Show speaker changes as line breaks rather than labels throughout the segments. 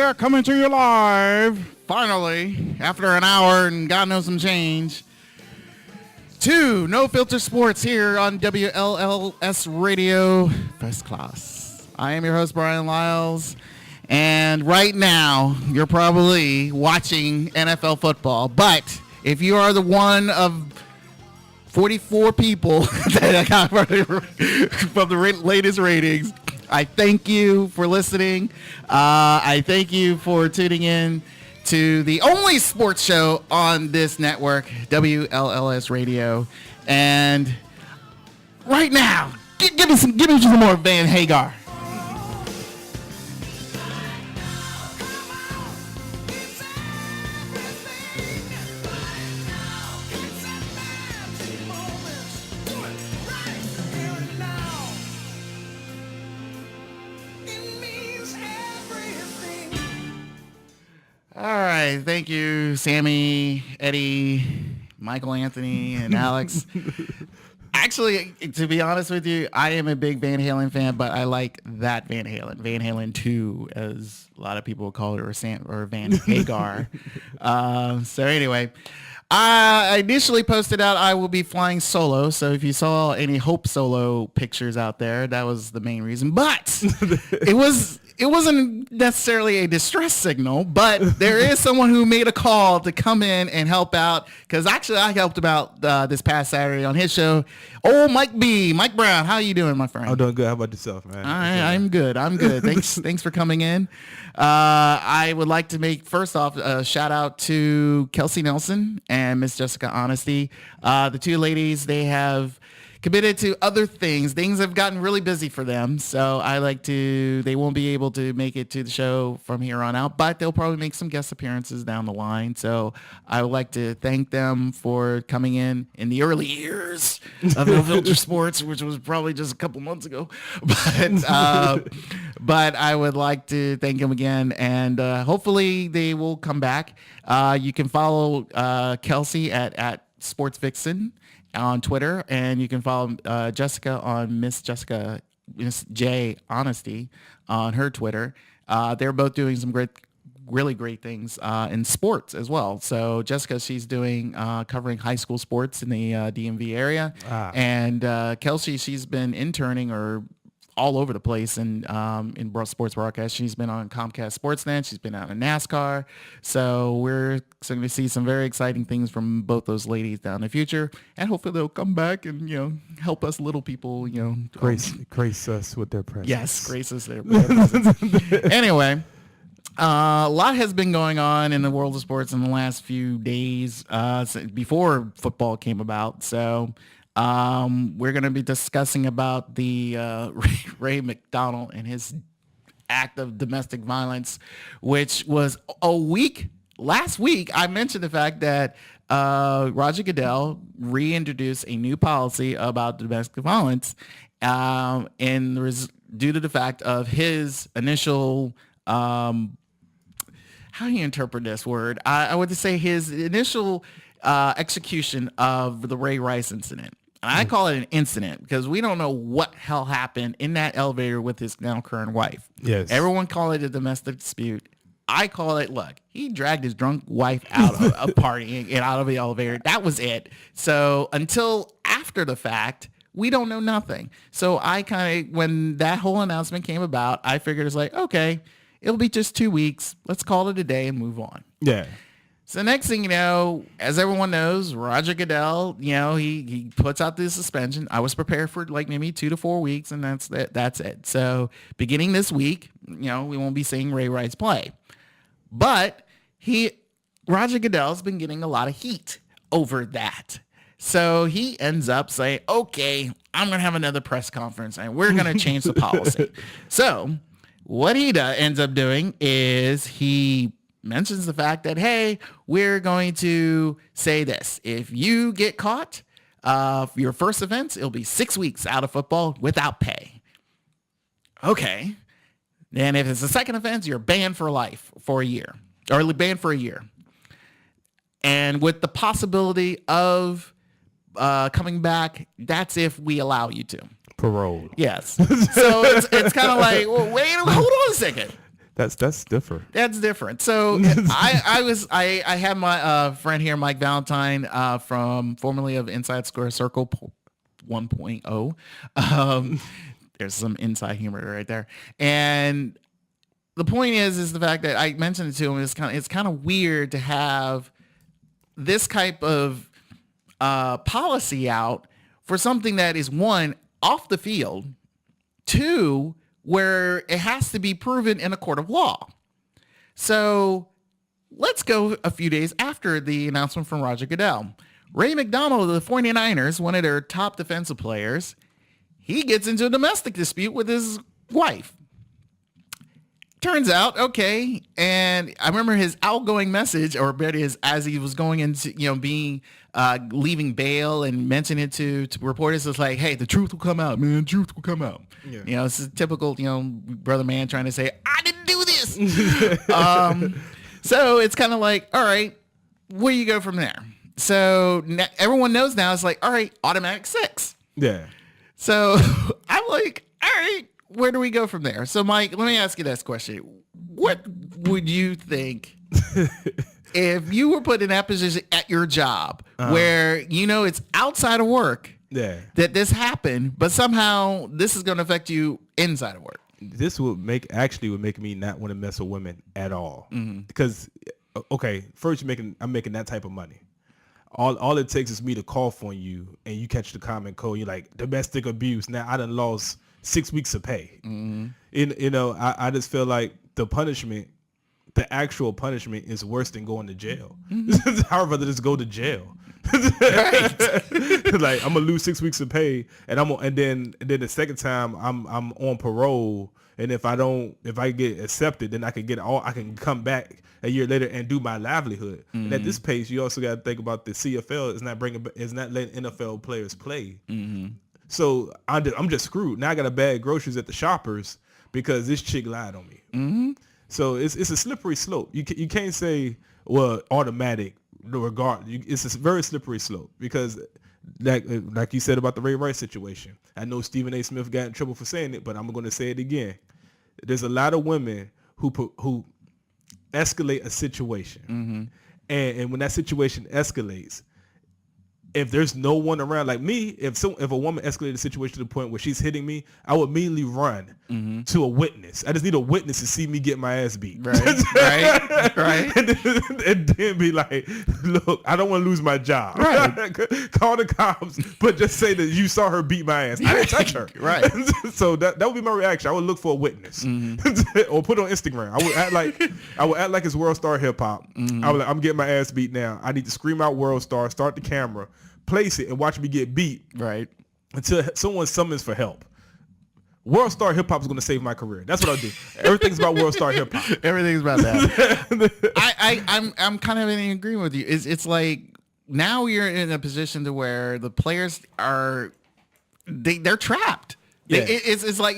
here, coming to you live, finally, after an hour and God knows some change, to No Filter Sports here on WLLS Radio First Class. I am your host, Brian Lyles, and right now, you're probably watching NFL football, but if you are the one of 44 people that I got from the latest ratings, I thank you for listening. I thank you for tuning in to the only sports show on this network, WLLS Radio. And right now, give me some more Van Hagar. All right, thank you, Sammy, Eddie, Michael Anthony, and Alex. Actually, to be honest with you, I am a big Van Halen fan, but I like that Van Halen 2, as a lot of people call it, or Van Hagar. So anyway, I initially posted out I will be flying solo, so if you saw any Hope Solo pictures out there, that was the main reason. But it wasn't necessarily a distress signal, but there is someone who made a call to come in and help out, because actually I helped him out this past Saturday on his show. Oh, Mike Brown, how you doing, my friend?
I'm doing good. How about yourself, man?
I'm good. Thanks for coming in. I would like to make, first off, a shout out to Kelsey Nelson and Miss Jessica Honesty. The two ladies, they have committed to other things. Things have gotten really busy for them, so they won't be able to make it to the show from here on out, but they'll probably make some guest appearances down the line. So I would like to thank them for coming in the early years of No Filter Sports, which was probably just a couple months ago. But I would like to thank them again, and hopefully they will come back. You can follow Kelsey at Sports Vixen on Twitter, and you can follow Jessica on Miss J Honesty on her Twitter. They're both doing some really great things in sports as well. So Jessica, she's doing covering high school sports in the DMV area, and Kelsey, she's been interning or all over the place in sports broadcast. She's been on Comcast Sportsnet. She's been out in NASCAR. So we're going to see some very exciting things from both those ladies down in the future. And hopefully they'll come back and, help us little people,
Grace us with their presence.
Yes, grace us with their presence. Anyway, a lot has been going on in the world of sports in the last few days before football came about. So we're going to be discussing about the Ray McDonald and his act of domestic violence, which was last week. I mentioned the fact that Roger Goodell reintroduced a new policy about domestic violence due to the fact of his initial, how do you interpret this word? I would say his initial execution of the Ray Rice incident. And I call it an incident because we don't know what hell happened in that elevator with his now current wife.
Yes.
Everyone call it a domestic dispute. I call it, look, he dragged his drunk wife out of a party and out of the elevator. That was it. So until after the fact, we don't know nothing. So when that whole announcement came about, I figured it's like, okay, it'll be just 2 weeks. Let's call it a day and move on.
Yeah.
So next thing you know, as everyone knows, Roger Goodell, he puts out the suspension. I was prepared for like maybe 2 to 4 weeks, and that's it. So beginning this week, we won't be seeing Ray Rice play. But Roger Goodell's been getting a lot of heat over that. So he ends up saying, okay, I'm going to have another press conference, and we're going to change the policy. So what he ends up doing is he mentions the fact that, hey, we're going to say this. If you get caught for your first offense, it'll be 6 weeks out of football without pay. Okay. Then if it's a second offense, you're banned for life for a year, or banned for a year. And with the possibility of coming back, that's if we allow you to.
Parole.
Yes. So it's kind of like, well, wait, hold on a second.
That's different.
That's different. So I have my friend here, Mike Valentine, from formerly of Inside Square Circle 1.0. There's some inside humor right there. And the point is the fact that I mentioned it to him, it's kind of weird to have this type of policy out for something that is, one, off the field, two, where it has to be proven in a court of law. So let's go a few days after the announcement from Roger Goodell. Ray McDonald of the 49ers, one of their top defensive players, he gets into a domestic dispute with his wife. Turns out, okay, and I remember his outgoing message, or better is as he was going into, being leaving bail and mentioning it to reporters, it's like, hey, the truth will come out, man, truth will come out. Yeah. It's a typical, brother man trying to say, I didn't do this. So it's kind of like, all right, where do you go from there? So everyone knows now, it's like, all right, automatic 6.
Yeah.
So I'm like, all right, where do we go from there? So Mike, let me ask you this question. What would you think if you were put in that position at your job where, it's outside of work that this happened, but somehow this is going to affect you inside of work?
This would make me not want to mess with women at all. Because, okay, first I'm making that type of money. All it takes is me to cough on you and you catch the common cold. You're like, domestic abuse. Now I done lost 6 weeks of pay. I just feel like the actual punishment is worse than going to jail. I'd rather just go to jail. Like, I'm gonna lose 6 weeks of pay, and then the second time I'm on parole, and if I get accepted, then I can come back a year later and do my livelihood. And at this pace, you also got to think about the CFL is not letting NFL players play. So I'm just screwed. Now I got to bag groceries at the Shoppers because this chick lied on me. So it's a slippery slope. You can't say, well, automatic. It's a very slippery slope because, like you said about the Ray Rice situation, I know Stephen A. Smith got in trouble for saying it, but I'm going to say it again. There's a lot of women who escalate a situation, and when that situation escalates, if there's no one around, like me, if a woman escalated a situation to the point where she's hitting me, I would immediately run to a witness. I just need a witness to see me get my ass beat. Right. And then be like, look, I don't want to lose my job. Right. Call the cops, but just say that you saw her beat my ass. I didn't touch her. Right. So that would be my reaction. I would look for a witness or put it on Instagram. I would act like it's World Star Hip Hop. I would like, I'm getting my ass beat now. I need to scream out World Star, start the camera, place it, and watch me get beat. Right. Until someone summons for help. World Star Hip Hop is going to save my career. That's what I'll do. Everything's about World Star Hip Hop.
Everything's about that. I'm kind of in agreement with you. It's like now you're in a position to where the players they're trapped. Yeah. It's like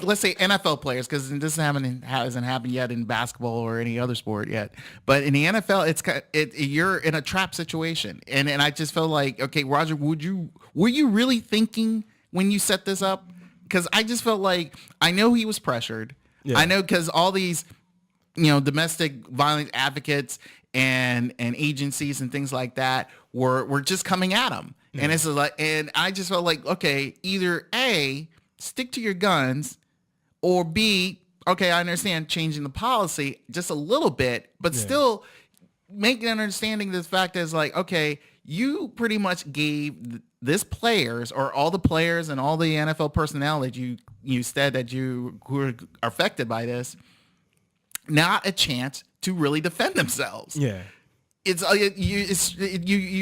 let's say NFL players, because this hasn't happened yet in basketball or any other sport yet. But in the NFL, you're in a trap situation, and I just felt like, okay, Roger, were you really thinking when you set this up? Because I just felt like, I know he was pressured. Yeah. I know, because all these, domestic violence advocates and agencies and things like that were just coming at him. Mm-hmm. And it's like, and I just felt like, okay, either A, stick to your guns, or B, okay, I understand changing the policy just a little bit, but still making an understanding of the fact that it's like, okay, you pretty much gave this players, or all the players and all the NFL personnel that you said that who are affected by this, not a chance to really defend themselves. Yeah. You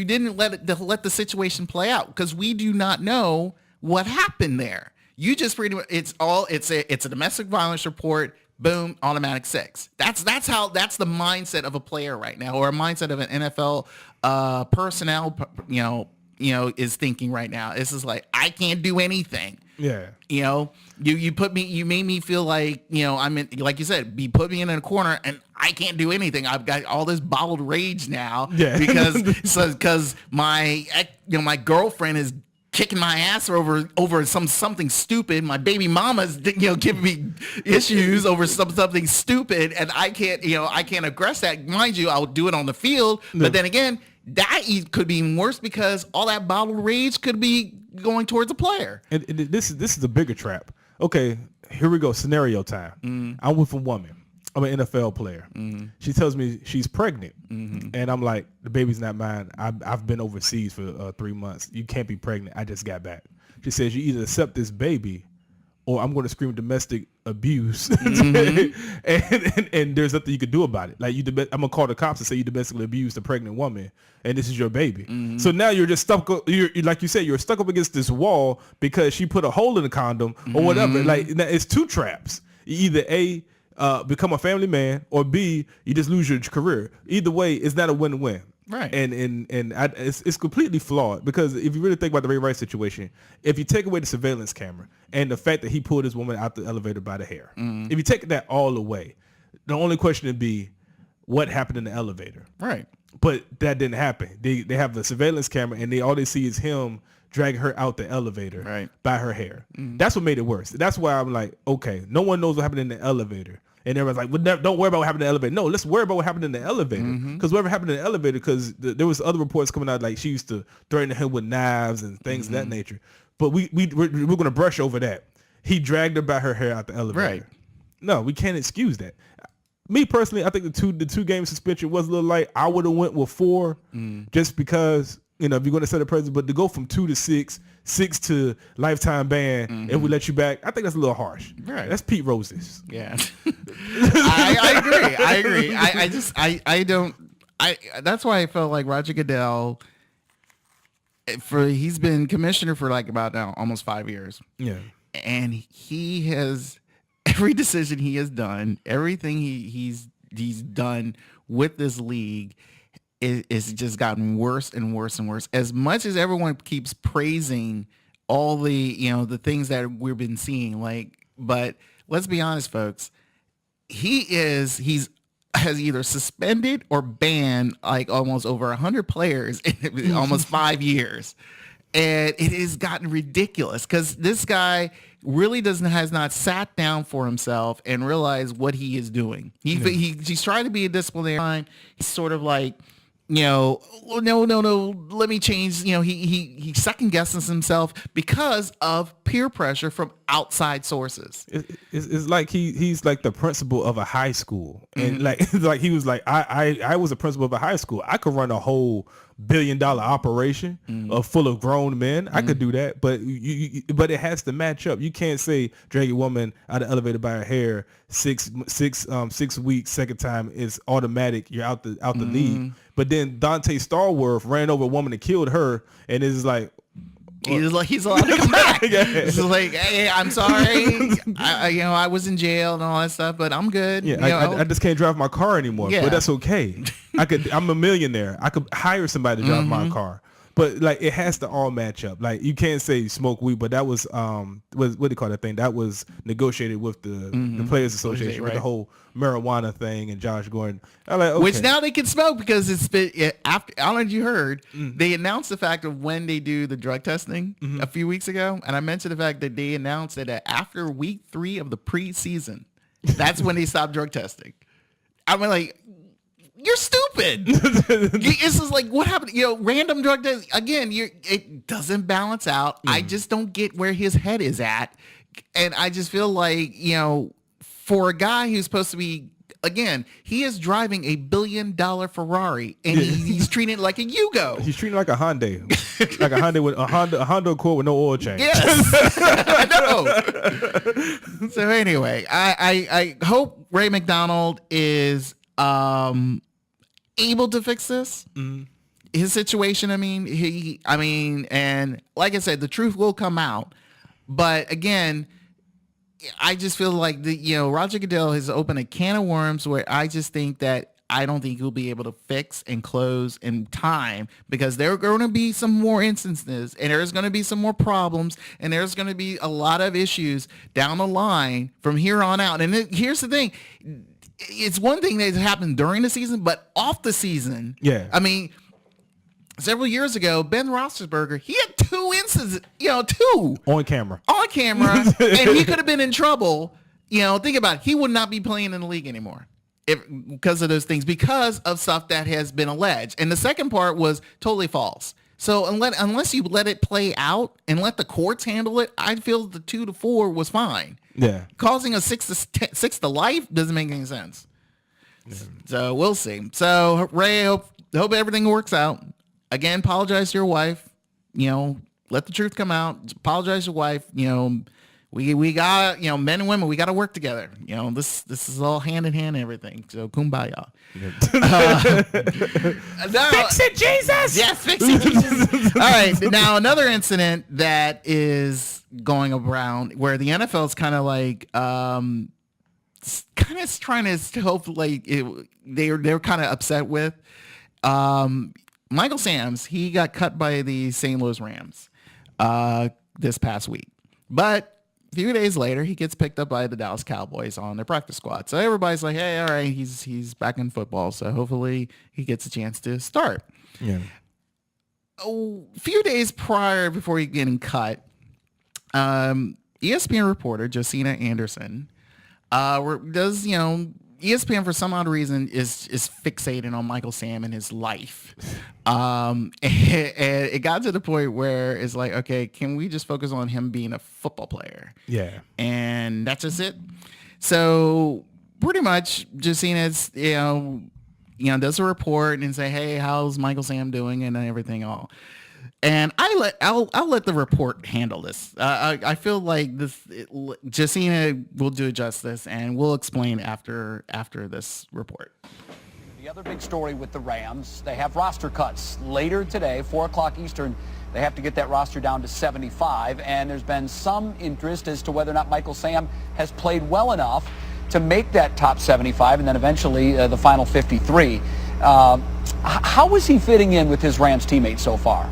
didn't let the situation play out, because we do not know what happened there. You just pretty much, it's a domestic violence report. Boom, automatic 6. That's the mindset of a player right now, or a mindset of an NFL personnel. Is thinking right now. This is like, I can't do anything. Yeah. You made me feel like, I'm in, like you said, put me in a corner and I can't do anything. I've got all this bottled rage now. Yeah. Because my girlfriend is kicking my ass over something stupid. My baby mama's giving me issues over something stupid, and I can't address that. Mind you, I'll do it on the field, but then again, that could be even worse because all that bottled rage could be going towards a player.
And this is a bigger trap. Okay, here we go. Scenario time. I'm with a woman. I'm an NFL player. She tells me she's pregnant, and I'm like, the baby's not mine. I've been overseas for 3 months. You can't be pregnant. I just got back. She says, you either accept this baby, or I'm going to scream domestic abuse, and there's nothing you can do about it. Like I'm gonna call the cops and say you domestically abused a pregnant woman, and this is your baby. So now you're just stuck. You're like you said, you're stuck up against this wall because she put a hole in the condom or whatever. Like it's two traps. You either become a family man, or B, you just lose your career. Either way, it's not a win-win.
Right.
It's completely flawed because if you really think about the Ray Rice situation, if you take away the surveillance camera and the fact that he pulled his woman out the elevator by the hair, if you take that all away, the only question would be what happened in the elevator.
Right.
But that didn't happen. They have the surveillance camera and all they see is him drag her out the elevator by her hair. That's what made it worse. That's why I'm like, okay, no one knows what happened in the elevator. And everyone's like, well, don't worry about what happened in the elevator. No, let's worry about what happened in the elevator. Because whatever happened in the elevator, because there was other reports coming out like she used to threaten him with knives and things of that nature. But we're going to brush over that. He dragged her by her hair out the elevator.
Right.
No, we can't excuse that. Me personally, I think the two game suspension was a little light. I would have went with 4 just because, if you're going to set a precedent, but to go from 2 to 6 to lifetime ban, if we let you back, I think that's a little harsh.
Right.
That's Pete Rose's.
Yeah. I agree. That's why I felt like Roger Goodell, he's been commissioner for like about now almost 5 years.
Yeah.
And he has, every decision he has done, everything he's done with this league, it's just gotten worse and worse and worse. As much as everyone keeps praising all the things that we've been seeing, but let's be honest, folks, he's has either suspended or banned like almost over 100 players in almost 5 years. And it has gotten ridiculous because this guy really has not sat down for himself and realized what he is doing. He's trying to be a disciplinarian. He's sort of like, no, let me change. He second guesses himself because of peer pressure from outside sources.
It's like he's like the principal of a high school, and like he was like, I was a principal of a high school. I could run a whole $1 billion operation full of grown men. I could do that, but but it has to match up. You can't say drag a woman out of the elevator by her hair 6 weeks. Second time is automatic. You're out the league. But then Dante Starworth ran over a woman and killed her, and it's like.
He's allowed to come back. It's like, hey, I'm sorry. I was in jail and all that stuff, but I'm good.
Yeah, I just can't drive my car anymore. Yeah. But that's okay. I'm a millionaire. I could hire somebody to drive my car. But like it has to all match up. Like you can't say smoke weed, but that was what do you call that thing? That was negotiated with the Players Association with the whole marijuana thing and Josh Gordon. I'm like, okay.
Which now they can smoke because it's been after. I don't know if you heard. They announced the fact of when they do the drug testing a few weeks ago, and I mentioned the fact that they announced that after week 3 of the preseason, that's when they stopped drug testing. I'm like. You're stupid. It's just like, what happened? Random drug test. Again, it doesn't balance out. I just don't get where his head is at. And I just feel like, for a guy who's supposed to be, again, he is driving a $1 billion Ferrari and he's treating it like a Yugo.
He's treating it like a Hyundai. Like a Hyundai with a Honda Accord with no oil change.
Yes. I know. So anyway, I hope Ray McDonald is able to fix this. His situation. And like I said, the truth will come out. But again, I just feel like Roger Goodell has opened a can of worms where I just think that I don't think he'll be able to fix and close in time because there are going to be some more instances and there's going to be some more problems and there's going to be a lot of issues down the line from here on out. And here's the thing. It's one thing that happened during the season, but off the season.
Yeah.
Several years ago, Ben Roethlisberger, he had 2 2 instances, two
on camera,
and he could have been in trouble. Think about it. He would not be playing in the league anymore because of those things, because of stuff that has been alleged. And the second part was totally false. So unless you let it play out and let the courts handle it, I feel the 2 to 4 was fine.
Yeah.
Causing a 6 to life doesn't make any sense. Yeah. So we'll see. So Ray, hope everything works out. Again, apologize to your wife. Let the truth come out. Apologize to your wife. We got, men and women, we got to work together. This is all hand in hand and everything. So kumbaya.
Fix it, Jesus.
Yes, fix it, Jesus. All right. Now, another incident that is going around where the NFL is kind of like, kind of trying to hope like they're kind of upset with. Michael Sams, he got cut by the St. Louis Rams this past week. But a few days later, he gets picked up by the Dallas Cowboys on their practice squad. So everybody's like, hey, all right, he's back in football. So hopefully he gets a chance to start.
Yeah.
A few days before he getting cut, ESPN reporter Josina Anderson does, ESPN for some odd reason is fixated on Michael Sam and his life. And it got to the point where it's like, okay, can we just focus on him being a football player?
Yeah.
And that's just it. So pretty much Josina's, does a report and say, hey, how's Michael Sam doing and everything all. And I'll let the report handle this. I feel like Josina will do justice, and we'll explain after this report.
The other big story with the Rams, they have roster cuts later today, 4 o'clock Eastern. They have to get that roster down to 75, and there's been some interest as to whether or not Michael Sam has played well enough to make that top 75 and then eventually the final 53. How is he fitting in with his Rams teammates so far?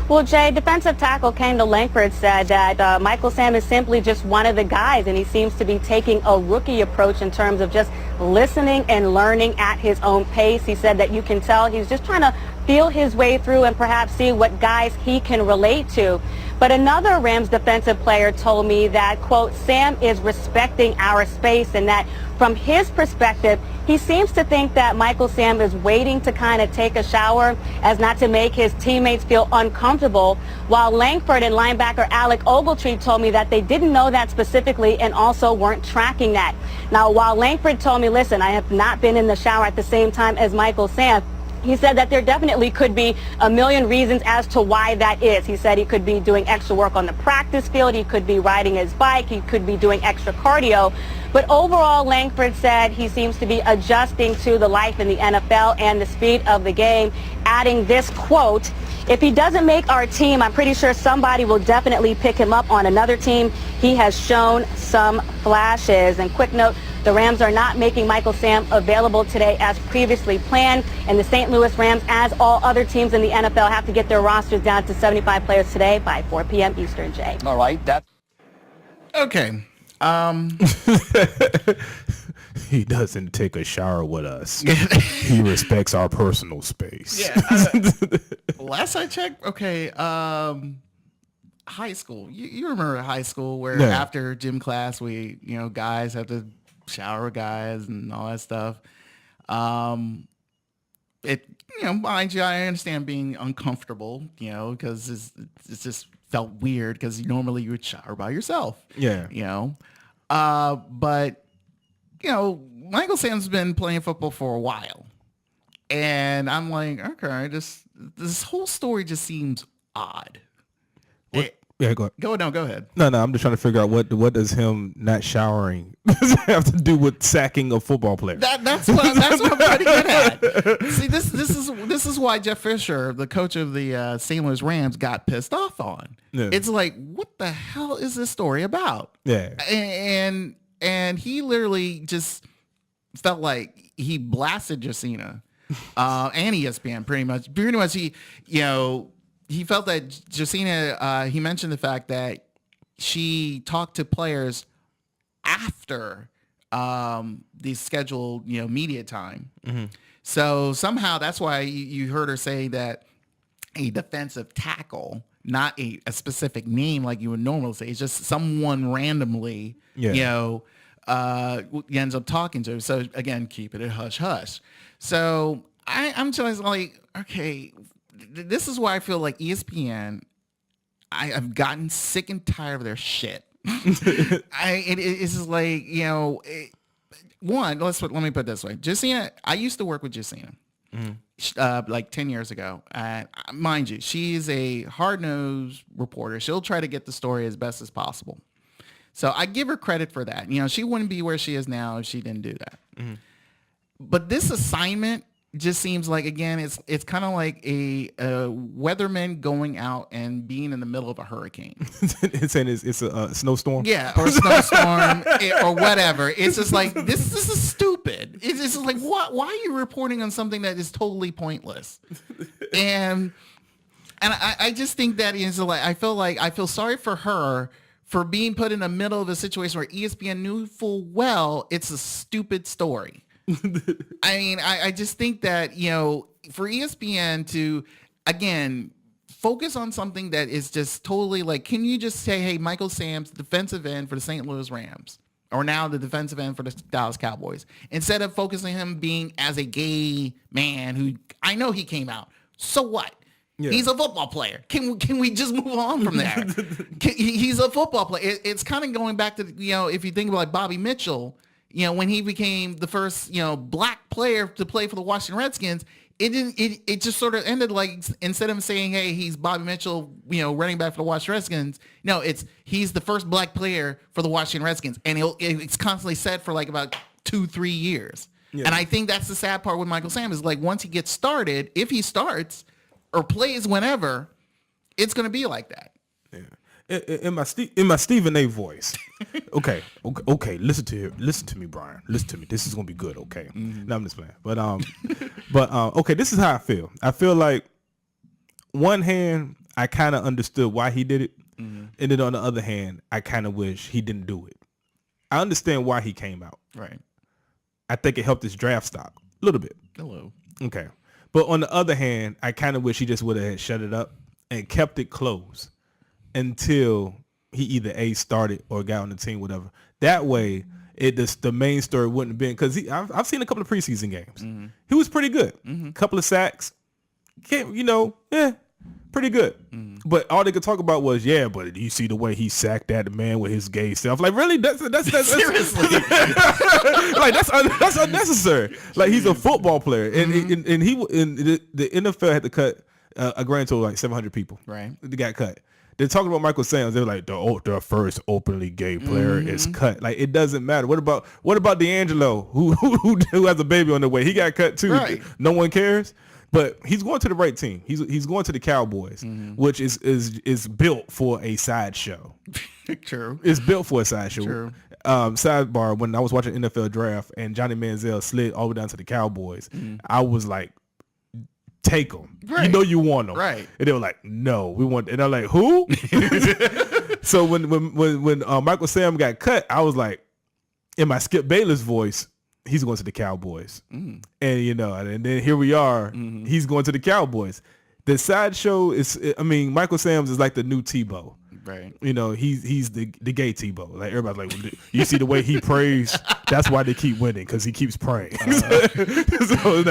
Well, Jay, defensive tackle Kendall Langford said that Michael Sam is simply just one of the guys, and he seems to be taking a rookie approach in terms of just listening and learning at his own pace. He said that you can tell he's just trying to feel his way through and perhaps see what guys he can relate to. But another Rams defensive player told me that, quote, Sam is respecting our space, and that from his perspective, he seems to think that Michael Sam is waiting to kind of take a shower as not to make his teammates feel uncomfortable, while Langford and linebacker Alec Ogletree told me that they didn't know that specifically and also weren't tracking that. Now, while Langford told me, listen, I have not been in the shower at the same time as Michael Sam, he said that there definitely could be a million reasons as to why that is. He said he could be doing extra work on the practice field. He could be riding his bike. He could be doing extra cardio. But overall, Langford said he seems to be adjusting to the life in the NFL and the speed of the game, adding this quote, if he doesn't make our team, I'm pretty sure somebody will definitely pick him up on another team. He has shown some flashes. And quick note, the Rams are not making Michael Sam available today as previously planned. And the St. Louis Rams, as all other teams in the NFL, have to get their rosters down to 75 players today by 4 p.m. Eastern, Jay.
All right.
Okay.
He doesn't take a shower with us. He respects our personal space.
Yeah. Last I checked, okay, high school. You remember high school where after gym class, we, guys have to shower with guys and all that stuff. Mind you, I understand being uncomfortable, because it's just felt weird because normally you would shower by yourself.
Yeah.
But Michael Sam's been playing football for a while, and I'm like, okay, this whole story just seems odd.
Yeah, go ahead.
Go ahead.
No, I'm just trying to figure out what does him not showering have to do with sacking a football player?
That's what I'm pretty good at. See, this is why Jeff Fisher, the coach of the St. Louis Rams, got pissed off on. Yeah. It's like, what the hell is this story about?
Yeah,
and he literally just felt like he blasted Josina and ESPN pretty much. He felt that Josina, he mentioned the fact that she talked to players after the scheduled, media time. Mm-hmm. So somehow that's why you heard her say that a defensive tackle, not a specific name like you would normally say. It's just someone randomly, ends up talking to. So again, keep it a hush hush. So I'm just like, okay, this is why I feel like ESPN, I've gotten sick and tired of their shit. It's just like, let me put it this way. Jessina, I used to work with Jessina. Like 10 years ago. Mind you, she's a hard-nosed reporter. She'll try to get the story as best as possible. So I give her credit for that. She wouldn't be where she is now if she didn't do that. Mm-hmm. But this assignment just seems like, again, it's kind of like a weatherman going out and being in the middle of a hurricane.
It's a snowstorm.
Yeah, or a snowstorm or whatever. It's just like, this is stupid. It's just like, why are you reporting on something that is totally pointless? And I just think that is like, I feel sorry for her for being put in the middle of a situation where ESPN knew full well it's a stupid story. I mean, I just think that, for ESPN to, again, focus on something that is just totally like, can you just say, hey, Michael Sam's defensive end for the St. Louis Rams, or now the defensive end for the Dallas Cowboys, instead of focusing him being as a gay man who, I know he came out. So what? Yeah. He's a football player. Can we just move on from there? He's a football player. It's kind of going back to, if you think about like Bobby Mitchell, when he became the first, black player to play for the Washington Redskins, it just sort of ended like, instead of saying, hey, he's Bobby Mitchell, running back for the Washington Redskins, no, he's the first black player for the Washington Redskins. And it's constantly said for like about 2-3 years. Yeah. And I think that's the sad part with Michael Sam is like, once he gets started, if he starts or plays whenever, it's going to be like that.
Yeah. In my Stephen A. voice. Okay. Listen to me, Brian. Listen to me. This is gonna be good. Okay. Mm-hmm. No, I'm just playing. But okay. This is how I feel. I feel like one hand, I kind of understood why he did it, and then on the other hand, I kind of wish he didn't do it. I understand why he came out.
Right.
I think it helped his draft stock a little bit.
Hello.
Okay. But on the other hand, I kind of wish he just would have shut it up and kept it closed until he either started or got on the team, whatever. That way, the main story wouldn't have been, because I've seen a couple of preseason games. Mm-hmm. He was pretty good. Mm-hmm. Couple of sacks, pretty good. Mm-hmm. But all they could talk about was, but you see the way he sacked that man with his gay stuff. Like, really? That's
seriously.
Like, that's unnecessary. Like, he's a football player, and the NFL had to cut a grand total like 700 people.
Right.
They got cut. They're talking about Michael Sam. They're like, the first openly gay player is cut. Like, it doesn't matter. What about D'Angelo, who has a baby on the way? He got cut too.
Right.
No one cares. But he's going to the right team. He's going to the Cowboys, which is built for a sideshow.
True.
It's built for a sideshow.
True.
Sidebar: when I was watching NFL draft and Johnny Manziel slid all the way down to the Cowboys, I was like, take them.
Right.
You want them.
Right.
And they were like, no, we want. And I'm like, who? So when Michael Sam got cut, I was like, in my Skip Bayless voice, he's going to the Cowboys. And and then here we are. He's going to the Cowboys. The sideshow is, Michael Sam's is like the new Tebow.
Right.
He's the gay Tebow. Like, everybody's like, you see the way he prays, that's why they keep winning, because he keeps praying. So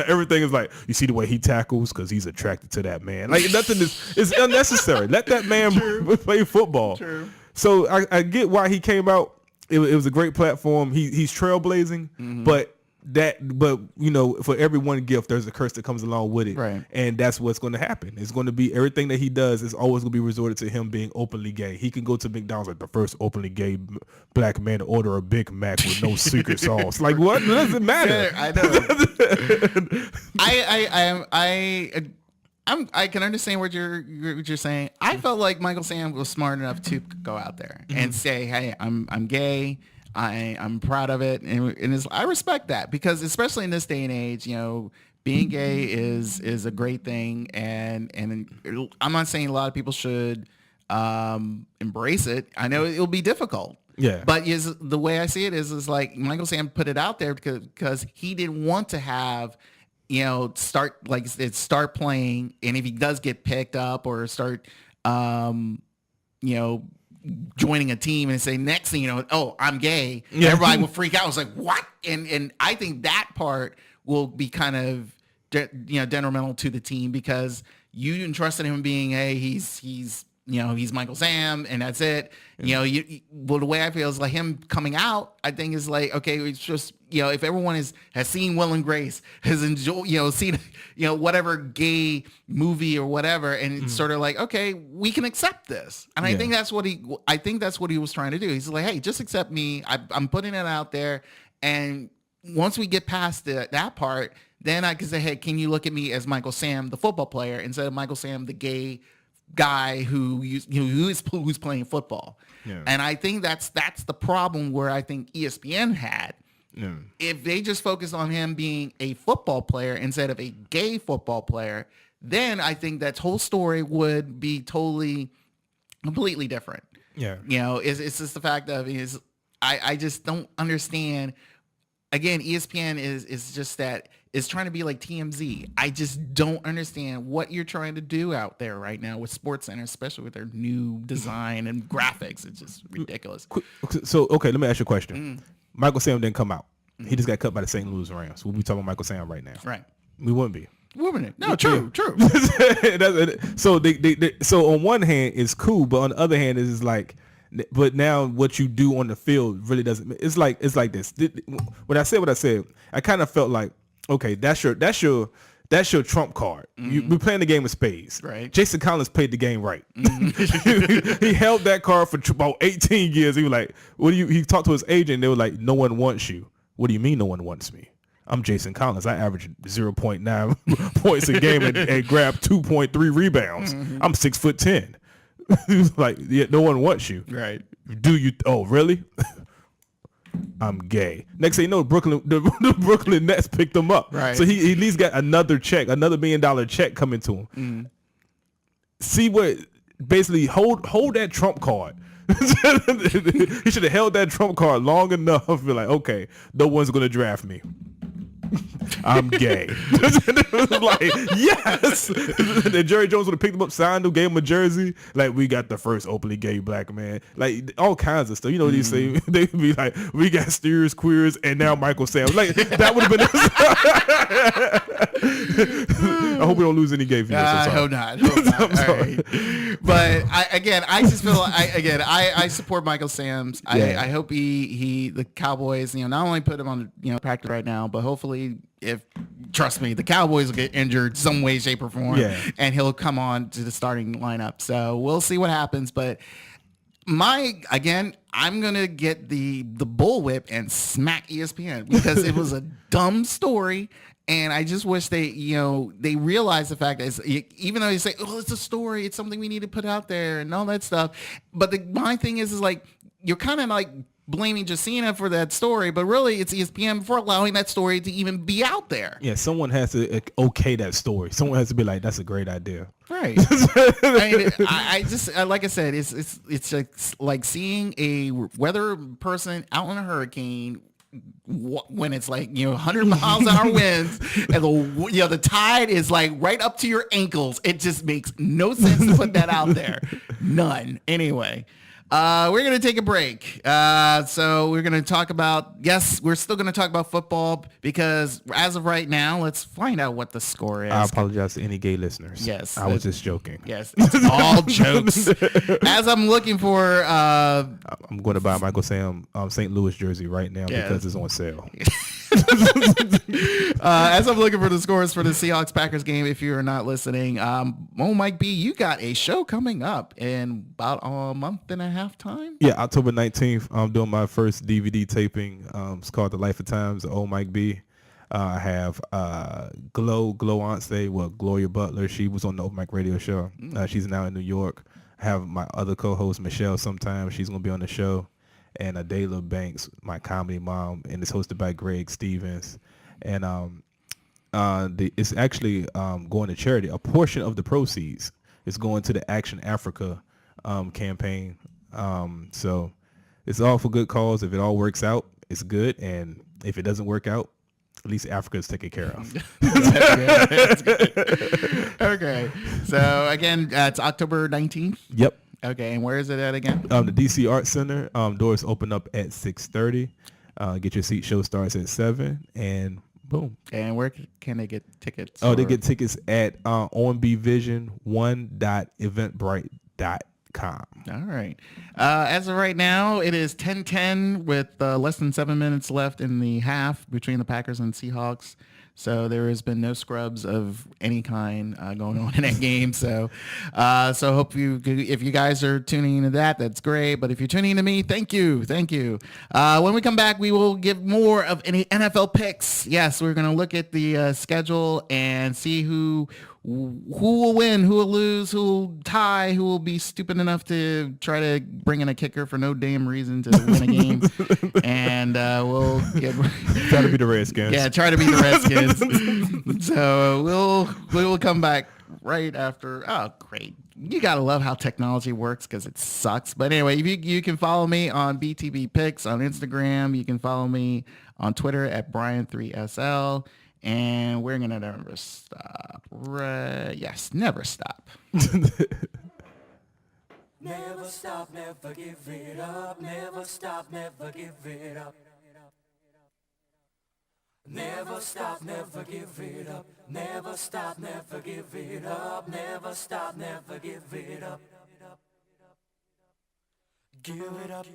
everything is like, you see the way he tackles, because he's attracted to that man. Like, nothing is unnecessary. Let that man play football.
True.
So I get why he came out. It was a great platform. He's trailblazing, but for every one gift, there's a curse that comes along with it.
Right.
And that's what's going to happen. It's going to be, everything that he does is always going to be resorted to him being openly gay. He can go to McDonald's, like, the first openly gay black man to order a Big Mac with no secret sauce. Like, what? It doesn't matter.
I know. I can understand what you're saying. I felt like Michael Sam was smart enough to go out there and say, hey, I'm gay. I'm proud of it, and I respect that, because especially in this day and age, being gay is a great thing, and I'm not saying a lot of people should embrace it. I know it'll be difficult.
Yeah.
But the way I see it is like Michael Sam put it out there because he didn't want to have start playing, and if he does get picked up or start, joining a team and say next thing you know, oh, I'm gay, everybody will freak out. It's like, what? And I think that part will be kind of detrimental to the team, because you entrusted him being, hey, he's Michael Sam, and that's it. The way I feel is like him coming out, I think is like, okay, it's just, if everyone has seen Will and Grace, has enjoyed, seen, whatever gay movie or whatever, and it's sort of like, okay, we can accept this. And I think that's what he was trying to do. He's like, hey, just accept me. I'm putting it out there. And once we get past that part, then I can say, hey, can you look at me as Michael Sam, the football player, instead of Michael Sam, the gay guy who's playing football. Yeah. And I think that's the problem where I think ESPN had. Yeah. If they just focused on him being a football player instead of a gay football player, then I think that whole story would be completely different. Yeah. It's just the fact of I just don't understand. Again, ESPN is just that. Is trying to be like TMZ. I just don't understand what you're trying to do out there right now with SportsCenter, especially with their new design and graphics. It's just ridiculous.
So, okay, let me ask you a question. Michael Sam didn't come out. He just got cut by the St. Louis Rams. We'll be talking about Michael Sam right now.
Right.
We wouldn't be.
No, true.
So on one hand, it's cool, but on the other hand, it's like, but now what you do on the field really doesn't. It's like this. When I said what I said, I kind of felt like, okay, that's your trump card. We're playing the game of spades.
Right.
Jason Collins played the game right. He held that card for about 18 years. He was like, he talked to his agent, and they were like, no one wants you. What do you mean no one wants me? I'm Jason Collins. I average 0.9 points a game and grab 2.3 rebounds. I'm 6'10". He was like, yeah, no one wants you.
Right.
Do you? Oh, really? I'm gay. Next thing you know, the Brooklyn Nets picked him up.
Right.
So he at least got another $1 million check coming to him. See what, basically hold that trump card. He should have held that trump card long enough to be like, okay, no one's going to draft me. I'm gay. Like, yes. And Jerry Jones would have picked him up, signed him, gave him a jersey. Like, we got the first openly gay black man. Like, all kinds of stuff. You know what they say? They'd be like, we got steers, queers, and now Michael Sam. Like, that would have been. I hope we don't lose any gay viewers.
I hope not. All right. But I just feel I support Michael Sam's. I hope the Cowboys, not only put him on practice right now, but hopefully, trust me, the Cowboys will get injured some way, shape, or form, and he'll come on to the starting lineup. So we'll see what happens. But I'm gonna get the bullwhip and smack ESPN because it was a dumb story. And I just wish they realize the fact that even though they say, oh, it's a story, it's something we need to put out there and all that stuff. But my thing is like, you're kind of like blaming Jacina for that story, but really it's ESPN for allowing that story to even be out there.
Yeah, someone has to okay that story. Someone has to be like, that's a great idea.
Right. I just like I said, it's like seeing a weather person out in a hurricane when it's like 100 miles an hour winds and the tide is like right up to your ankles. It just makes no sense to put that out there. None. Anyway, we're gonna take a break. So we're gonna talk about we're still gonna talk about football because as of right now, let's find out what the score is.
I apologize to any gay listeners.
Yes,
I was just joking.
Yes, it's all jokes. As I'm looking for,
I'm going to buy Michael Sam St. Louis jersey right now because it's on sale.
As I'm looking for the scores for the Seahawks-Packers game, if you're not listening, Mike B, you got a show coming up in about a month and a half time?
Yeah, October 19th, I'm doing my first DVD taping. It's called The Life of Times of Mike B. I have Gloria Butler. She was on the Old Mike radio show. She's now in New York. I have my other co-host, Michelle, sometime. She's going to be on the show. And Adela Banks, my comedy mom, and it's hosted by Greg Stevens. And it's actually going to charity. A portion of the proceeds is going to the Action Africa campaign. So it's all for good cause. If it all works out, it's good. And if it doesn't work out, At least Africa is taken care of.
That's good. Okay. So again, it's October 19th.
Yep.
Okay. And where is it at again?
The DC Arts Center. Doors open up at 6:30. Get your seat. Show starts at 7. And boom.
And where can they get tickets?
Oh, they get tickets at onbvision1.eventbrite.com.
All right. As of right now, it is 10-10 with less than 7 minutes left in the half between the Packers and Seahawks. So there has been no scrubs of any kind going on in that game. So hope if you guys are tuning into that, that's great. But if you're tuning into me, thank you. When we come back, we will give more of any NFL picks. Yes, we're going to look at the schedule and see who will win, who will lose, who will tie, who will be stupid enough to try to bring in a kicker for no damn reason to win a game. And we'll
try to be the Redskins.
Yeah, try to be the Redskins. So we will come back right after. Oh, great. You got to love how technology works because it sucks. But anyway, you can follow me on BTB Picks on Instagram. You can follow me on Twitter at Brian3SL. And we're going to never stop. Yes, never stop.
Never stop, never give it up. Never stop, never give it up. Never stop, never give it up. Never stop, never give it up. Never stop, never give it up. Give it up.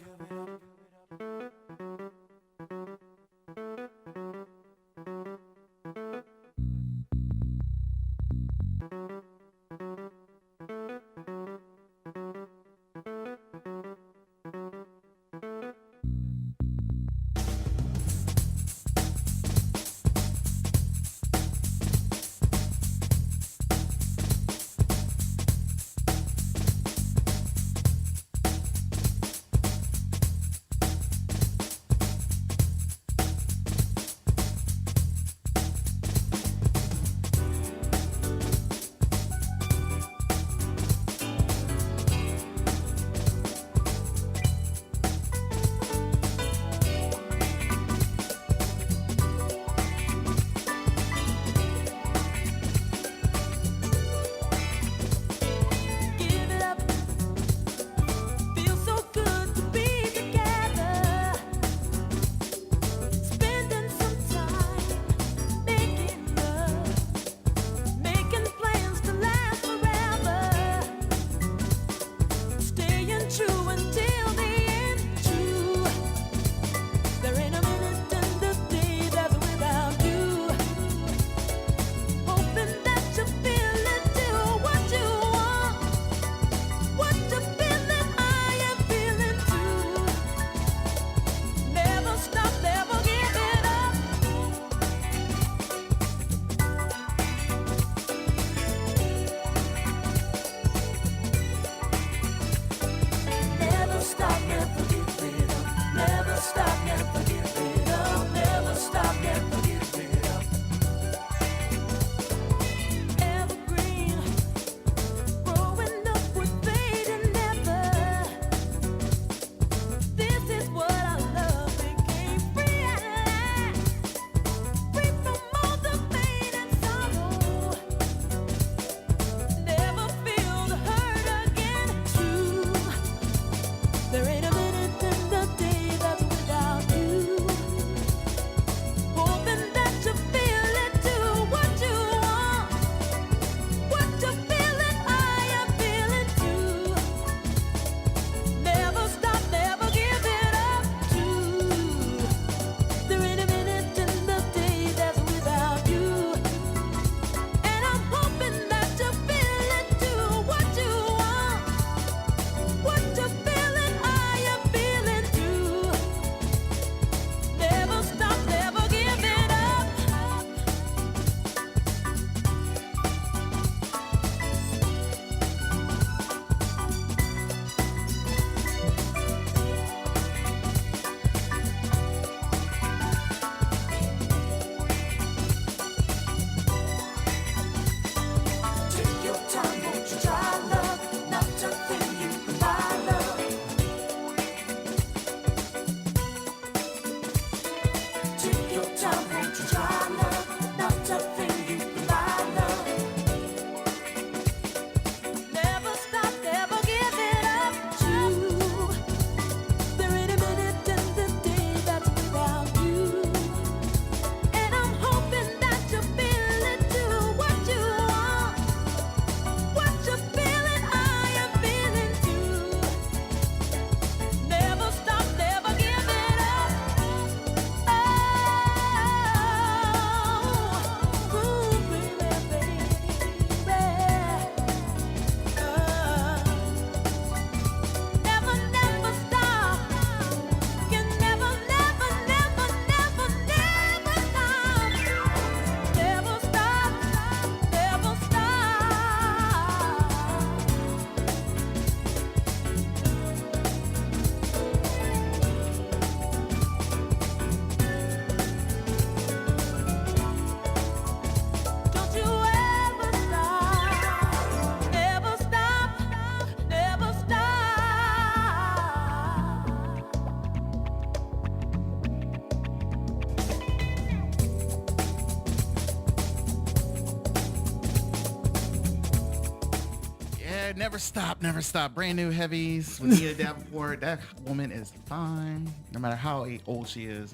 Never Stop, Never Stop. Brand new heavies with Nina Davenport. That woman is fine. No matter how old she is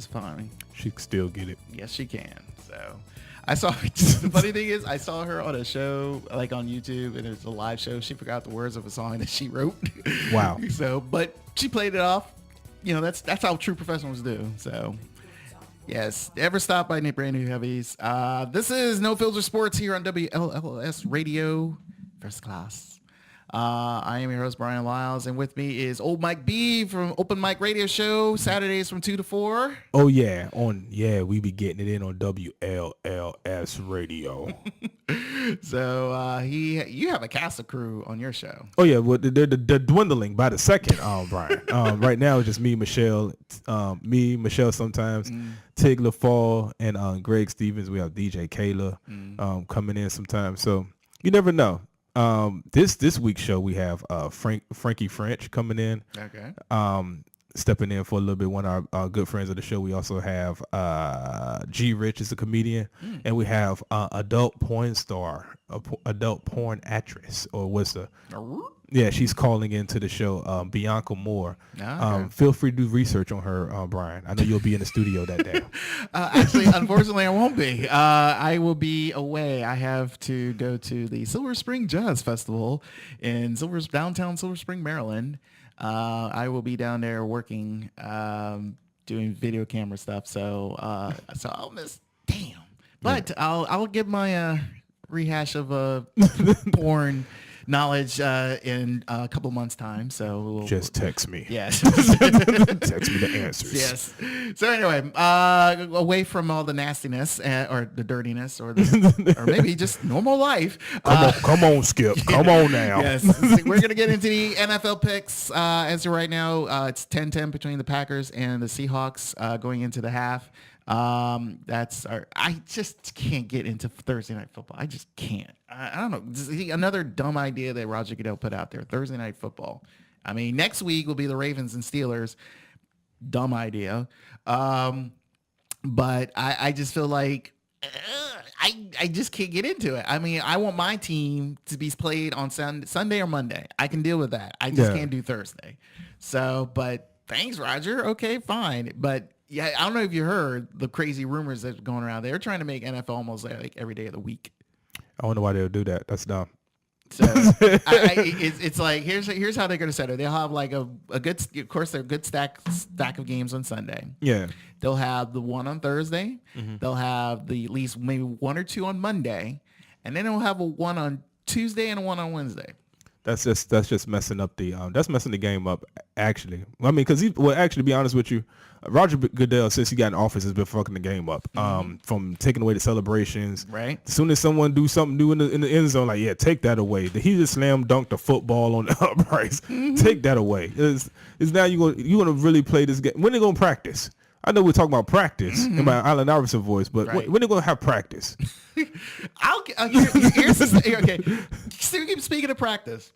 fine.
She can still get it.
Yes, she can. So I saw, the funny thing is I saw her on a show like on YouTube, and it was a live show. She forgot the words of a song that she wrote.
Wow.
So, but she played it off. You know, that's how true professionals do. So yes, Never Stop by Brand New Heavies. This is No Filter Sports here on WLLS Radio, First Class. I am your host, Brian Lyles, and with me is Old Mike B from Open Mic Radio Show, Saturdays from 2 to 4.
Oh, yeah. We be getting it in on WLLS Radio.
So you have a cast of crew on your show.
Oh, yeah. Well, they're dwindling by the second, Brian. Right now, it's just me, Michelle sometimes, Tig LaFall, and Greg Stevens. We have DJ Kayla coming in sometimes. So you never know. This week's show, we have Frankie French coming in.
Okay.
Stepping in for a little bit. One of our good friends of the show. We also have G Rich is a comedian, and we have adult porn star, adult porn actress, or what's the? Yeah, she's calling into the show, Bianca Moore. Okay. Feel free to do research on her, Brian. I know you'll be in the studio that day.
Actually, unfortunately, I won't be. I will be away. I have to go to the Silver Spring Jazz Festival in downtown Silver Spring, Maryland. I will be down there working, doing video camera stuff. So I'll miss. Damn. But I'll give my rehash of porn knowledge in a couple months time. So
just text me.
Yes.
Text me the answers.
Yes. So anyway, away from all the nastiness or the dirtiness or maybe just normal life.
Come on, Skip. Come on now.
Yes. We're going to get into the NFL picks. As of right now, it's 10-10 between the Packers and the Seahawks going into the half. I just can't get into Thursday night football. I just can't. I don't know. This is another dumb idea that Roger Goodell put out there. Thursday night football. I mean, next week will be the Ravens and Steelers. Dumb idea. But I just feel like I just can't get into it. I mean, I want my team to be played on Sunday or Monday. I can deal with that. I just can't do Thursday. So, but thanks, Roger. Okay, fine. But yeah, I don't know if you heard the crazy rumors that are going around. They're trying to make NFL almost like every day of the week.
I wonder why they'll do that. That's dumb.
So it's like here's how they're going to set it. They'll have like a good, of course, they're a good stack of games on Sunday.
Yeah.
They'll have the one on Thursday. Mm-hmm. They'll have the at least maybe one or two on Monday, and then they'll have a one on Tuesday and a one on Wednesday.
That's just messing up that's messing the game up, actually. I mean, because actually, to be honest with you, Roger Goodell, since he got in office, has been fucking the game up. From taking away the celebrations.
Right.
As soon as someone do something new in the end zone, like, yeah, take that away. He just slam dunked the football on the uprights. Take that away. Is now you gonna really play this game? When they gonna practice? I know we're talking about practice in my Allen Iverson voice, but when they gonna have practice?
Here's okay. Speaking of practice,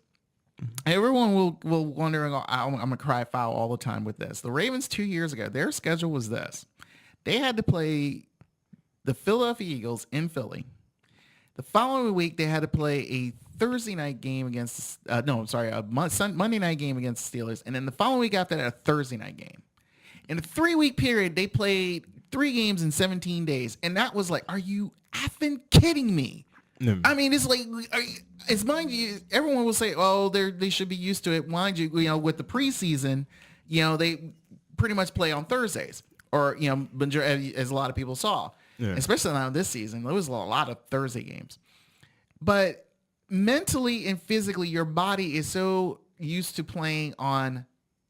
everyone will wondering. I'm gonna cry foul all the time with this. The Ravens 2 years ago, their schedule was this: they had to play the Philadelphia Eagles in Philly. The following week, they had to play a Thursday night game against a Monday night game against the Steelers, and then the following week after that, a Thursday night game. In a 3-week period, they played 3 games in 17 days. And that was like, are you effing kidding me? I mean, it's like, mind you, everyone will say, oh, they should be used to it. Mind you, with the preseason, they pretty much play on Thursdays. Or, as a lot of people saw. Yeah. Especially now this season. There was a lot of Thursday games. But mentally and physically, your body is so used to playing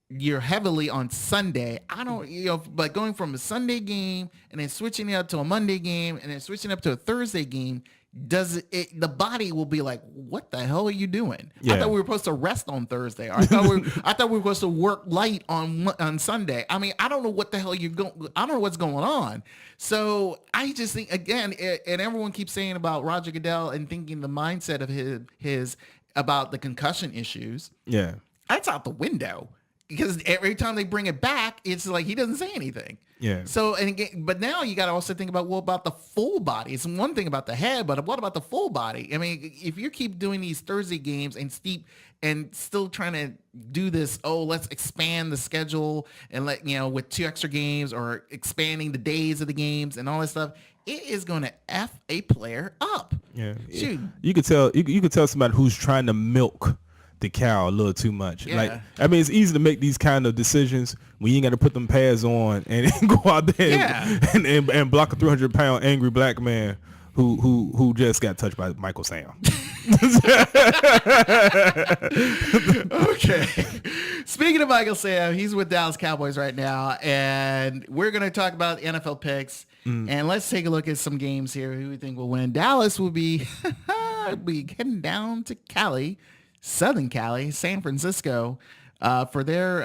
you're heavily on Sunday. But going from a Sunday game and then switching it up to a Monday game and then switching up to a Thursday game, the body will be like, what the hell are you doing? Yeah. I thought we were supposed to rest on Thursday. I thought we were supposed to work light on Sunday. I mean, I don't know what the hell I don't know what's going on. So I just think, again, and everyone keeps saying about Roger Goodell and thinking the mindset of his about the concussion issues.
Yeah.
That's out the window. because every time they bring it back, it's like he doesn't say anything.
Yeah.
So, and again, but now you got to also think about, well, about the full body. It's one thing about the head, but what about the full body? I mean, if you keep doing these Thursday games and still trying to do this, let's expand the schedule and with 2 extra games or expanding the days of the games and all that stuff, it is going to F a player up.
Yeah.
Shoot.
You could tell somebody who's trying to milk the cow a little too much.
Yeah.
Like, I mean, it's easy to make these kind of decisions when you ain't got to put them pads on and go out there and block a 300-pound angry black man who just got touched by Michael Sam.
Okay. Speaking of Michael Sam, he's with Dallas Cowboys right now, and we're going to talk about NFL picks. And let's take a look at some games here. Who we think will win? Dallas will be heading down to Cali, Southern Cali, San Francisco, for their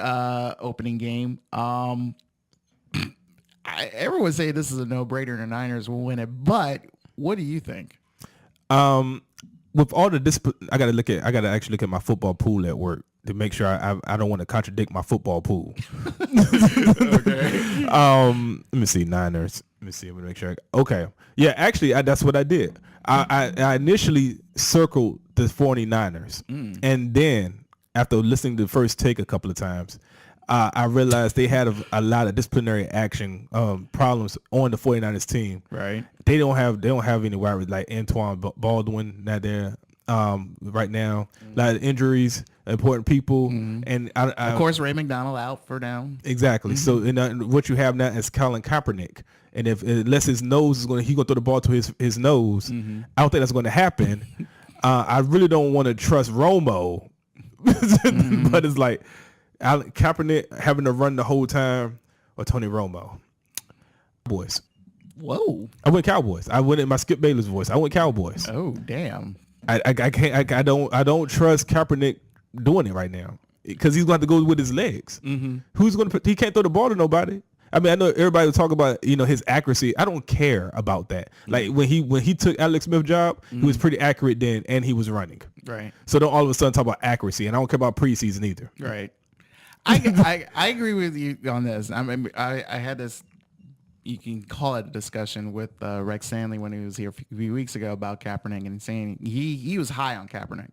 opening game. Everyone say this is a no-brainer and the Niners will win it, but what do you think?
With all the discipline, I got to actually look at my football pool at work to make sure I don't want to contradict my football pool.
Okay.
Let me see, Niners. Let me see. I'm gonna make sure. Okay. Yeah, actually, that's what I did. I initially circled the 49ers, and then after listening to the first take a couple of times, I realized they had a lot of disciplinary action problems on the 49ers team.
Right.
They don't have any wide receivers like Antoine Baldwin not there right now. A lot of injuries, important people, and
of course Ray McDonald out for now.
Exactly. So what you have now is Colin Kaepernick, and unless his nose he's gonna throw the ball to his nose, I don't think that's going to happen. I really don't want to trust Romo, but it's like Kaepernick having to run the whole time, or Tony Romo. Boys.
Whoa.
I went Cowboys. I went in my Skip Bayless voice. I went Cowboys.
Oh, damn.
I can't. I don't trust Kaepernick doing it right now because he's going to have to go with his legs. Who's going to? He can't throw the ball to nobody. I mean, I know everybody will talk about his accuracy. I don't care about that. Like when he took Alex Smith's job, he was pretty accurate then, and he was running.
Right.
So don't all of a sudden talk about accuracy, and I don't care about preseason either.
Right. I agree with you on this. I mean, I had this. You can call it a discussion with Rex Stanley when he was here a few weeks ago about Kaepernick and saying he was high on Kaepernick.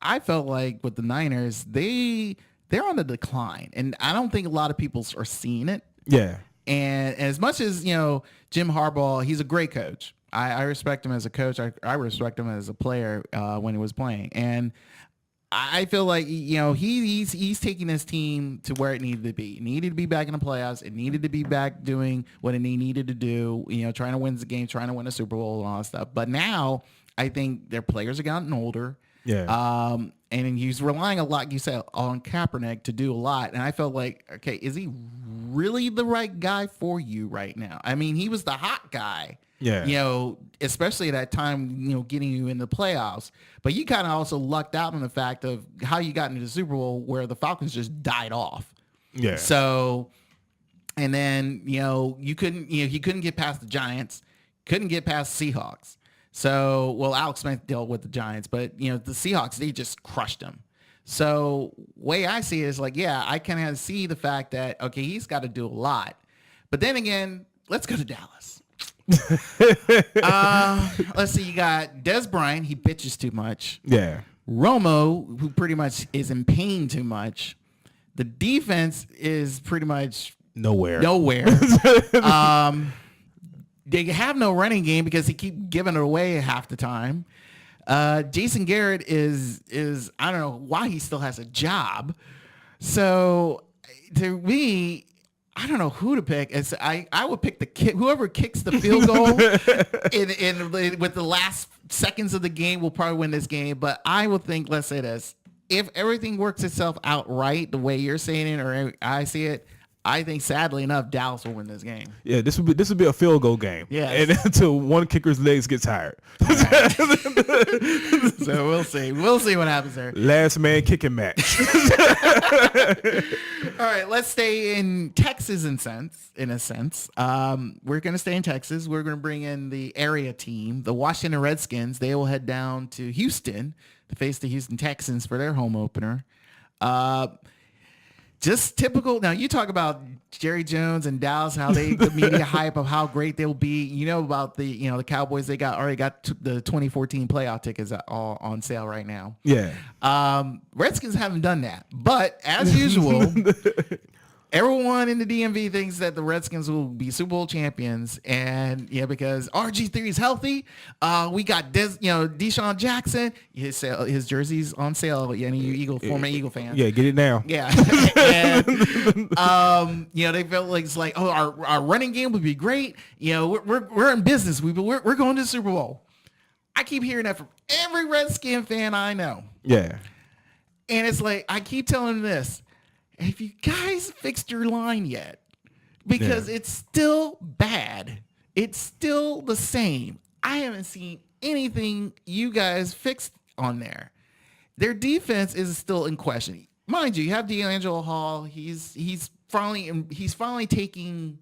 I felt like with the Niners, they're on the decline, and I don't think a lot of people are seeing it.
Yeah.
And as much as, Jim Harbaugh, he's a great coach. I respect him as a coach. I respect him as a player when he was playing. And I feel like, he's taking his team to where it needed to be. It needed to be back in the playoffs. It needed to be back doing what it needed to do, trying to win the game, trying to win a Super Bowl and all that stuff. But now I think their players have gotten older.
Yeah.
And he's relying a lot, like you said, on Kaepernick to do a lot. And I felt like, okay, is he really the right guy for you right now? I mean, he was the hot guy.
Yeah.
Especially at that time, getting you in the playoffs. But you kind of also lucked out on the fact of how you got into the Super Bowl where the Falcons just died off.
Yeah.
So, and then, you couldn't get past the Giants, couldn't get past the Seahawks. So, well, Alex Smith dealt with the Giants, but, the Seahawks, they just crushed them. So way I see it is like, yeah, I kind of see the fact that, okay, he's got to do a lot. But then again, let's go to Dallas. Let's see. You got Des Bryant. He bitches too much.
Yeah. Romo,
who pretty much is in pain too much. The defense is pretty much
nowhere.
They have no running game because he keep giving it away half the time. Jason Garrett is I don't know why he still has a job. So to me, I don't know who to pick. I would pick the kick. Whoever kicks the field goal in with the last seconds of the game will probably win this game. But I will think, let's say this: if everything works itself out right, the way you're saying it or I see it, I think sadly enough, Dallas will win this game.
Yeah, this would be a field goal game.
Yeah,
and until one kicker's legs get tired.
So we'll see. We'll see what happens there.
Last man kicking match.
All right, let's stay in Texas in a sense. We're going to stay in Texas. We're going to bring in the area team, the Washington Redskins. They will head down to Houston to face the Houston Texans for their home opener. just typical. Now you talk about Jerry Jones and Dallas, how the media hype of how great they'll be. You know about the Cowboys. They already got the 2014 playoff tickets all on sale right now.
Yeah.
Redskins haven't done that, but as usual, everyone in the DMV thinks that the Redskins will be Super Bowl champions, and because RG3 is healthy, we got Deshaun Jackson. His jersey's on sale. Any former Eagle fans?
Yeah, get it now.
Yeah, and they felt like it's like, our running game would be great. We're in business. We're going to the Super Bowl. I keep hearing that from every Redskin fan I know.
Yeah,
and it's like I keep telling them this. Have you guys fixed your line yet? Because it's still bad. It's still the same. I haven't seen anything you guys fixed on there. Their defense is still in question. Mind you have D'Angelo Hall. He's finally taking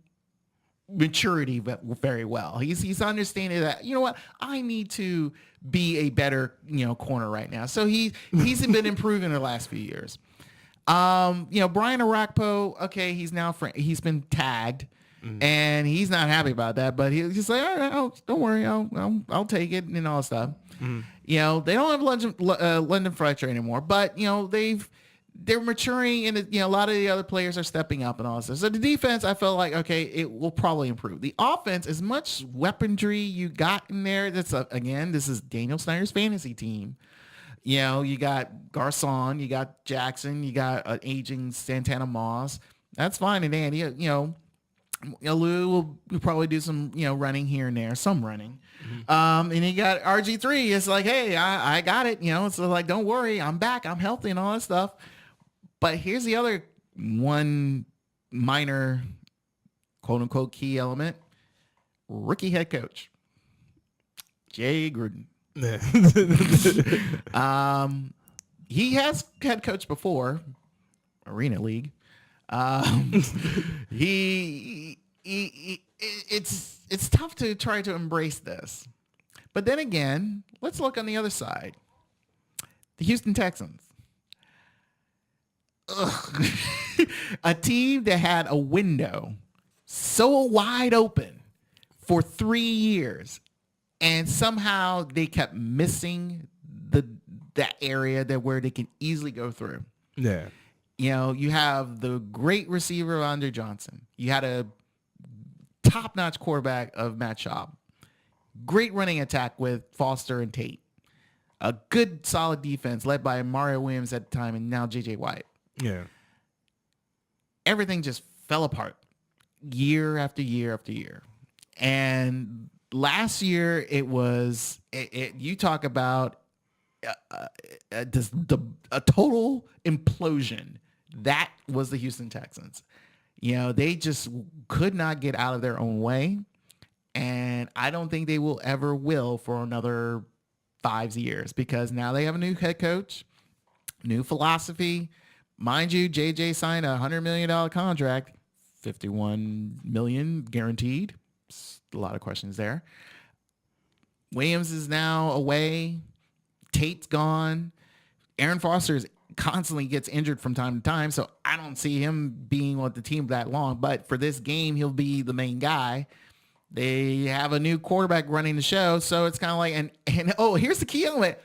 maturity very well. He's understanding that, I need to be a better, corner right now. So he's been improving the last few years. Brian Arakpo, okay, he's been tagged, and he's not happy about that, but he's like, all right, don't worry, I'll take it and all that stuff. They don't have London Fletcher anymore, but they're maturing, and a lot of the other players are stepping up and all that stuff. So the defense, I feel like, okay, it will probably improve. The offense, as much weaponry you got in there, this is Daniel Snyder's fantasy team. You got Garcon, you got Jackson, you got an aging Santana Moss. That's fine and dandy. Lou will probably do some, running here and there, some running. And you got RG3. It's like, hey, I got it. It's like, don't worry, I'm back, I'm healthy and all that stuff. But here's the other one minor, quote unquote, key element: rookie head coach Jay Gruden. He has head coach before, Arena League. It's tough to try to embrace this, but then again, let's look on the other side. The Houston Texans, a team that had a window so wide open for 3 years. And somehow they kept missing that area where they can easily go through.
Yeah.
You have the great receiver Andre Johnson. You had a top-notch quarterback of Matt Schaub. Great running attack with Foster and Tate. A good, solid defense led by Mario Williams at the time and now J.J. White.
Yeah.
Everything just fell apart year after year after year. And last year, you talk about a total implosion. That was the Houston Texans. They just could not get out of their own way. And I don't think they will ever will for another 5 years, because now they have a new head coach, new philosophy. Mind you, JJ signed a $100 million contract, $51 million guaranteed. A lot of questions there. Williams is now away. Tate's gone. Aaron Foster constantly gets injured from time to time, so I don't see him being with the team that long. But for this game, he'll be the main guy. They have a new quarterback running the show, so it's kind of like, and here's the key element.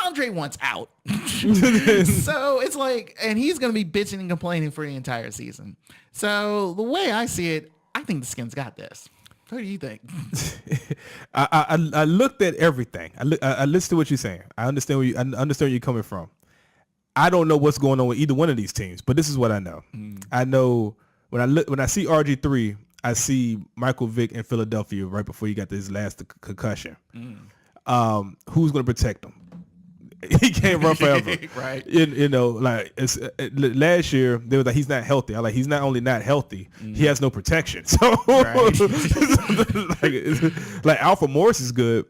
Andre wants out. So it's like, and he's going to be bitching and complaining for the entire season. So the way I see it, I think the Skins got this. What do you think?
I looked at everything. I listened to what you're saying. I understand where you're coming from. I don't know what's going on with either one of these teams, but this is what I know. I know when I see RG3, I see Michael Vick in Philadelphia right before he got this last concussion. Who's going to protect him? He can't run forever.
Right.
Like last year, they were like, he's not healthy. I'm like, he's not only not healthy, he has no protection. So like Alfred Morris is good.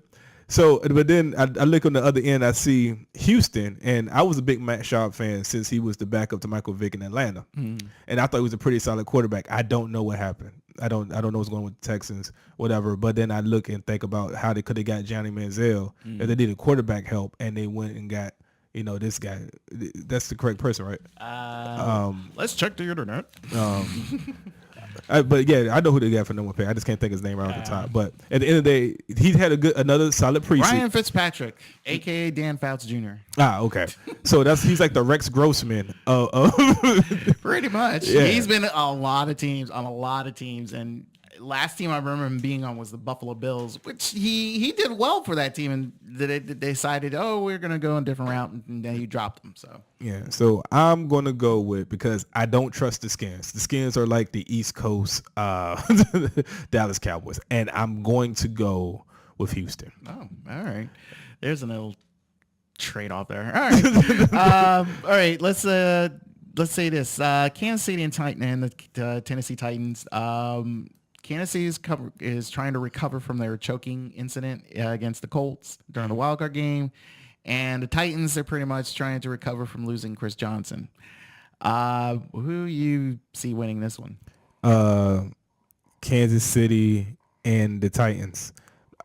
So, but then I look on the other end, I see Houston, and I was a big Matt Schaub fan since he was the backup to Michael Vick in Atlanta. And I thought he was a pretty solid quarterback. I don't know what happened. I don't know what's going on with the Texans, whatever. But then I look and think about how they could have got Johnny Manziel if they needed quarterback help, and they went and got this guy. That's the correct person, right?
Let's check the internet.
But yeah, I know who they got for number one pick. I just can't think his name right off the top. But at the end of the day, he had another solid preseason.
Ryan Fitzpatrick, aka Dan Fouts Jr.
Okay. So he's like the Rex Grossman.
Pretty much.
Yeah.
He's been on a lot of teams, and last team I remember him being on was the Buffalo Bills, which he did well for that team, and they decided, we're gonna go a different route, and then he dropped them. So
yeah, so I'm gonna go with, because I don't trust the Skins. The Skins are like the East Coast Dallas Cowboys, and I'm going to go with Houston.
Oh, all right. There's an little trade off there. All right, all right. Let's say this: Kansas City and the Tennessee Titans. Kansas City is trying to recover from their choking incident against the Colts during the wildcard game. And the Titans are pretty much trying to recover from losing Chris Johnson. Who you see winning this one?
Kansas City and the Titans.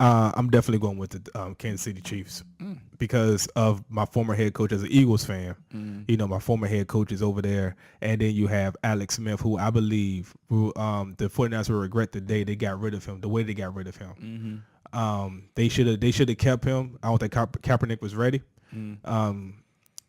I'm definitely going with the Kansas City Chiefs because of my former head coach as an Eagles fan. My former head coach is over there. And then you have Alex Smith, who I believe the 49ers will regret the day they got rid of him, the way they got rid of him. They should have kept him. I don't think Kaepernick was ready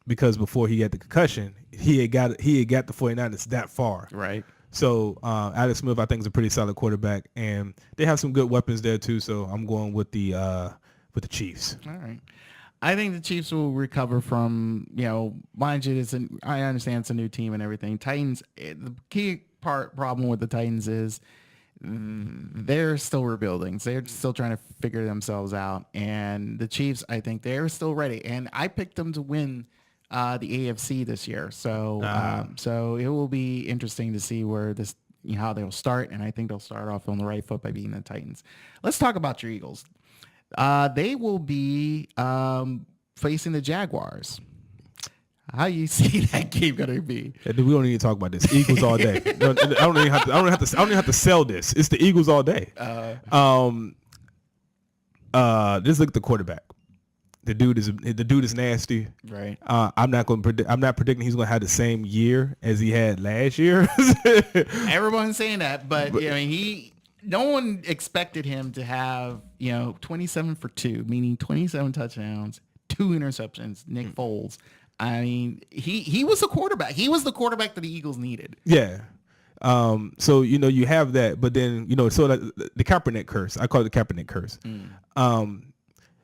because before he had the concussion, he had got the 49ers that far.
Right.
So Alex Smith, I think, is a pretty solid quarterback, and they have some good weapons there too. So I'm going with the Chiefs.
All right. I think the Chiefs will recover from, mind you, I understand it's a new team and everything. Titans, the key problem with the Titans is they're still rebuilding. They're still trying to figure themselves out. And the Chiefs, I think they're still ready. And I picked them to win the AFC this year. So it will be interesting to see where this, how they'll start. And I think they'll start off on the right foot by beating the Titans. Let's talk about your Eagles. They will be facing the Jaguars. How you see that game gonna be?
We don't need to talk about this. Eagles all day. I don't even have to sell this. It's the Eagles all day. Just look at the quarterback. The dude is nasty.
Right.
I'm not predicting he's going to have the same year as he had last year.
Everyone's saying that, but no one expected him to have 27 for 2, meaning 27 touchdowns, 2 interceptions. Nick Foles. I mean, he was a quarterback. He was the quarterback that the Eagles needed.
Yeah. So you have that, but then so the Kaepernick curse. I call it the Kaepernick curse.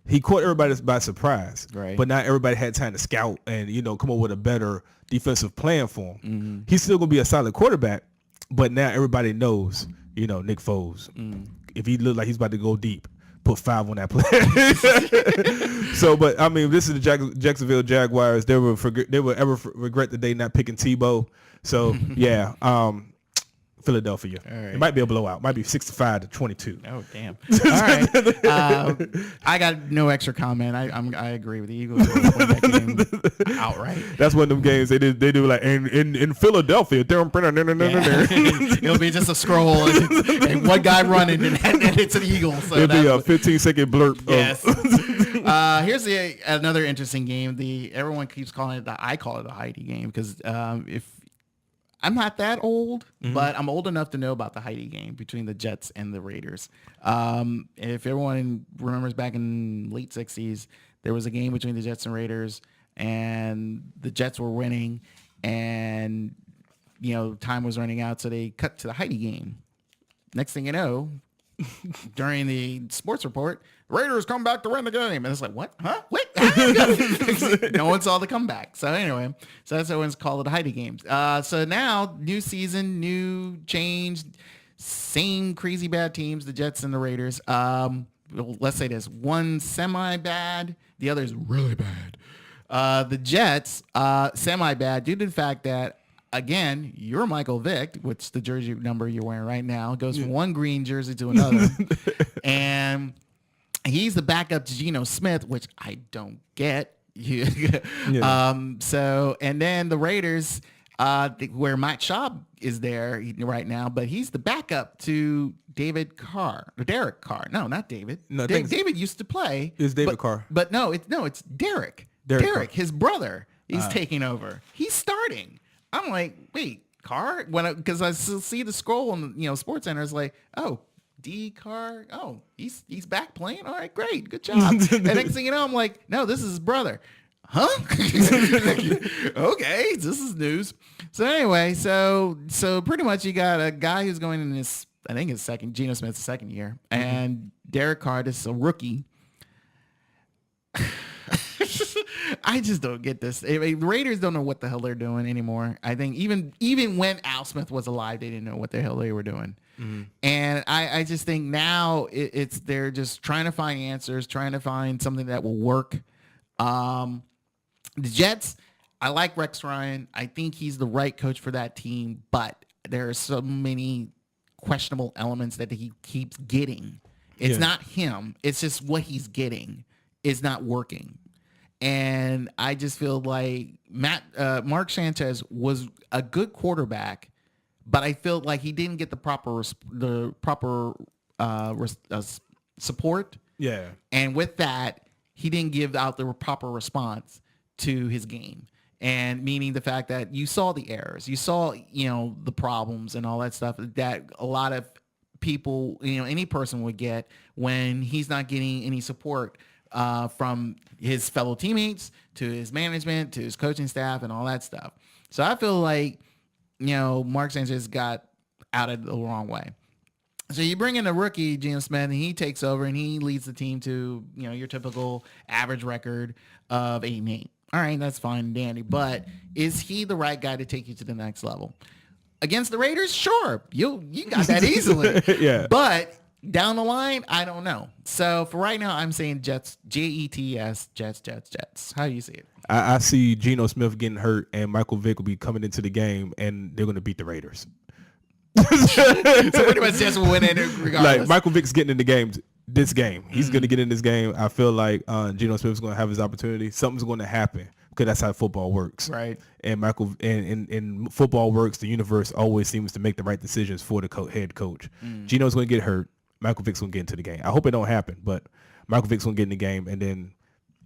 He caught everybody by surprise,
right?
But not everybody had time to scout and come up with a better defensive plan for him. He's still gonna be a solid quarterback, but now everybody knows, Nick Foles. If he look like he's about to go deep, put 5 on that play. So, but I mean, this is the Jacksonville Jaguars. They will ever regret the day not picking Tebow. So yeah. Philadelphia. Right. It might be a blowout. Might be 65-22.
Oh, damn. All right. I got no extra comment. I agree with the Eagles. Win that game outright.
That's one of them games they do like in Philadelphia.
It'll be just a scroll and one guy running and it's an Eagle. So
it'll be a 15-second blurb.
Yes. Here's another interesting game. Everyone keeps calling it I call it the Heidi game because if I'm not that old, but I'm old enough to know about the Heidi game between the Jets and the Raiders. If everyone remembers back in late 60s, there was a game between the Jets and Raiders, and the Jets were winning, and, time was running out, so they cut to the Heidi game. Next thing you know, during the sports report, Raiders come back to win the game. And it's like, what? Huh? What? No one saw the comeback. So anyway, that's why everyone's called it a Heidi game. So now, new season, new change, same crazy bad teams, the Jets and the Raiders. Let's say this. One semi-bad, the other is really bad. The Jets, semi-bad due to the fact that, again, you're Michael Vick, which the jersey number you're wearing right now goes from one green jersey to another. And he's the backup to Geno Smith, which I don't get. So, and then the Raiders, where Mike Schaub is there right now, but he's the backup to Derek Carr. No, not David.
No,
David used to play.
It's David Carr.
But no, it's Derek. Derek, his brother, he's taking over. He's starting. I'm like, wait, Carr? Because I see the scroll on Sports Center. It's like, oh, D Carr. Oh, he's back playing. All right, great, good job. And next thing you know, I'm like, no, this is his brother. Huh? Okay, this is news. So anyway, so pretty much you got a guy who's going in his, I think his second, Geno Smith's second year, and Derek Carr, this is a rookie. I just don't get this. The Raiders don't know what the hell they're doing anymore. I think even when Al Smith was alive, they didn't know what the hell they were doing. And I just think now they're just trying to find answers, trying to find something that will work. The Jets, I like Rex Ryan. I think he's the right coach for that team, but there are so many questionable elements that he keeps getting. It's not him. It's just what he's getting is not working. And I just feel like Mark Sanchez was a good quarterback, but I felt like he didn't get the proper support. Yeah. And with that, he didn't give out the proper response to his game. And meaning the fact that you saw the errors, you saw, the problems and all that stuff that a lot of people, any person would get when he's not getting any support from his fellow teammates to his management to his coaching staff and all that stuff. So I feel like, Mark Sanchez got out of the wrong way. So you bring in a rookie, Geno Smith, and he takes over and he leads the team to, your typical average record of 8-8. All right, that's fine and dandy. But is he the right guy to take you to the next level? Against the Raiders, sure. You got that easily. Yeah. But down the line, I don't know. So for right now, I'm saying Jets, Jets, Jets. How do you see it?
I see Geno Smith getting hurt and Michael Vick will be coming into the game and they're going to beat the Raiders.
So pretty much Jets will win it regardless.
Like Michael Vick's getting in the game. This game, he's going to get in this game. I feel like Geno Smith's going to have his opportunity. Something's going to happen because that's how football works. Right. And in football works, the universe always seems to make the right decisions for the head coach. Geno's going to get hurt. Michael Vick's going to get into the game. I hope it don't happen, but Michael Vick's going to get in the game, and then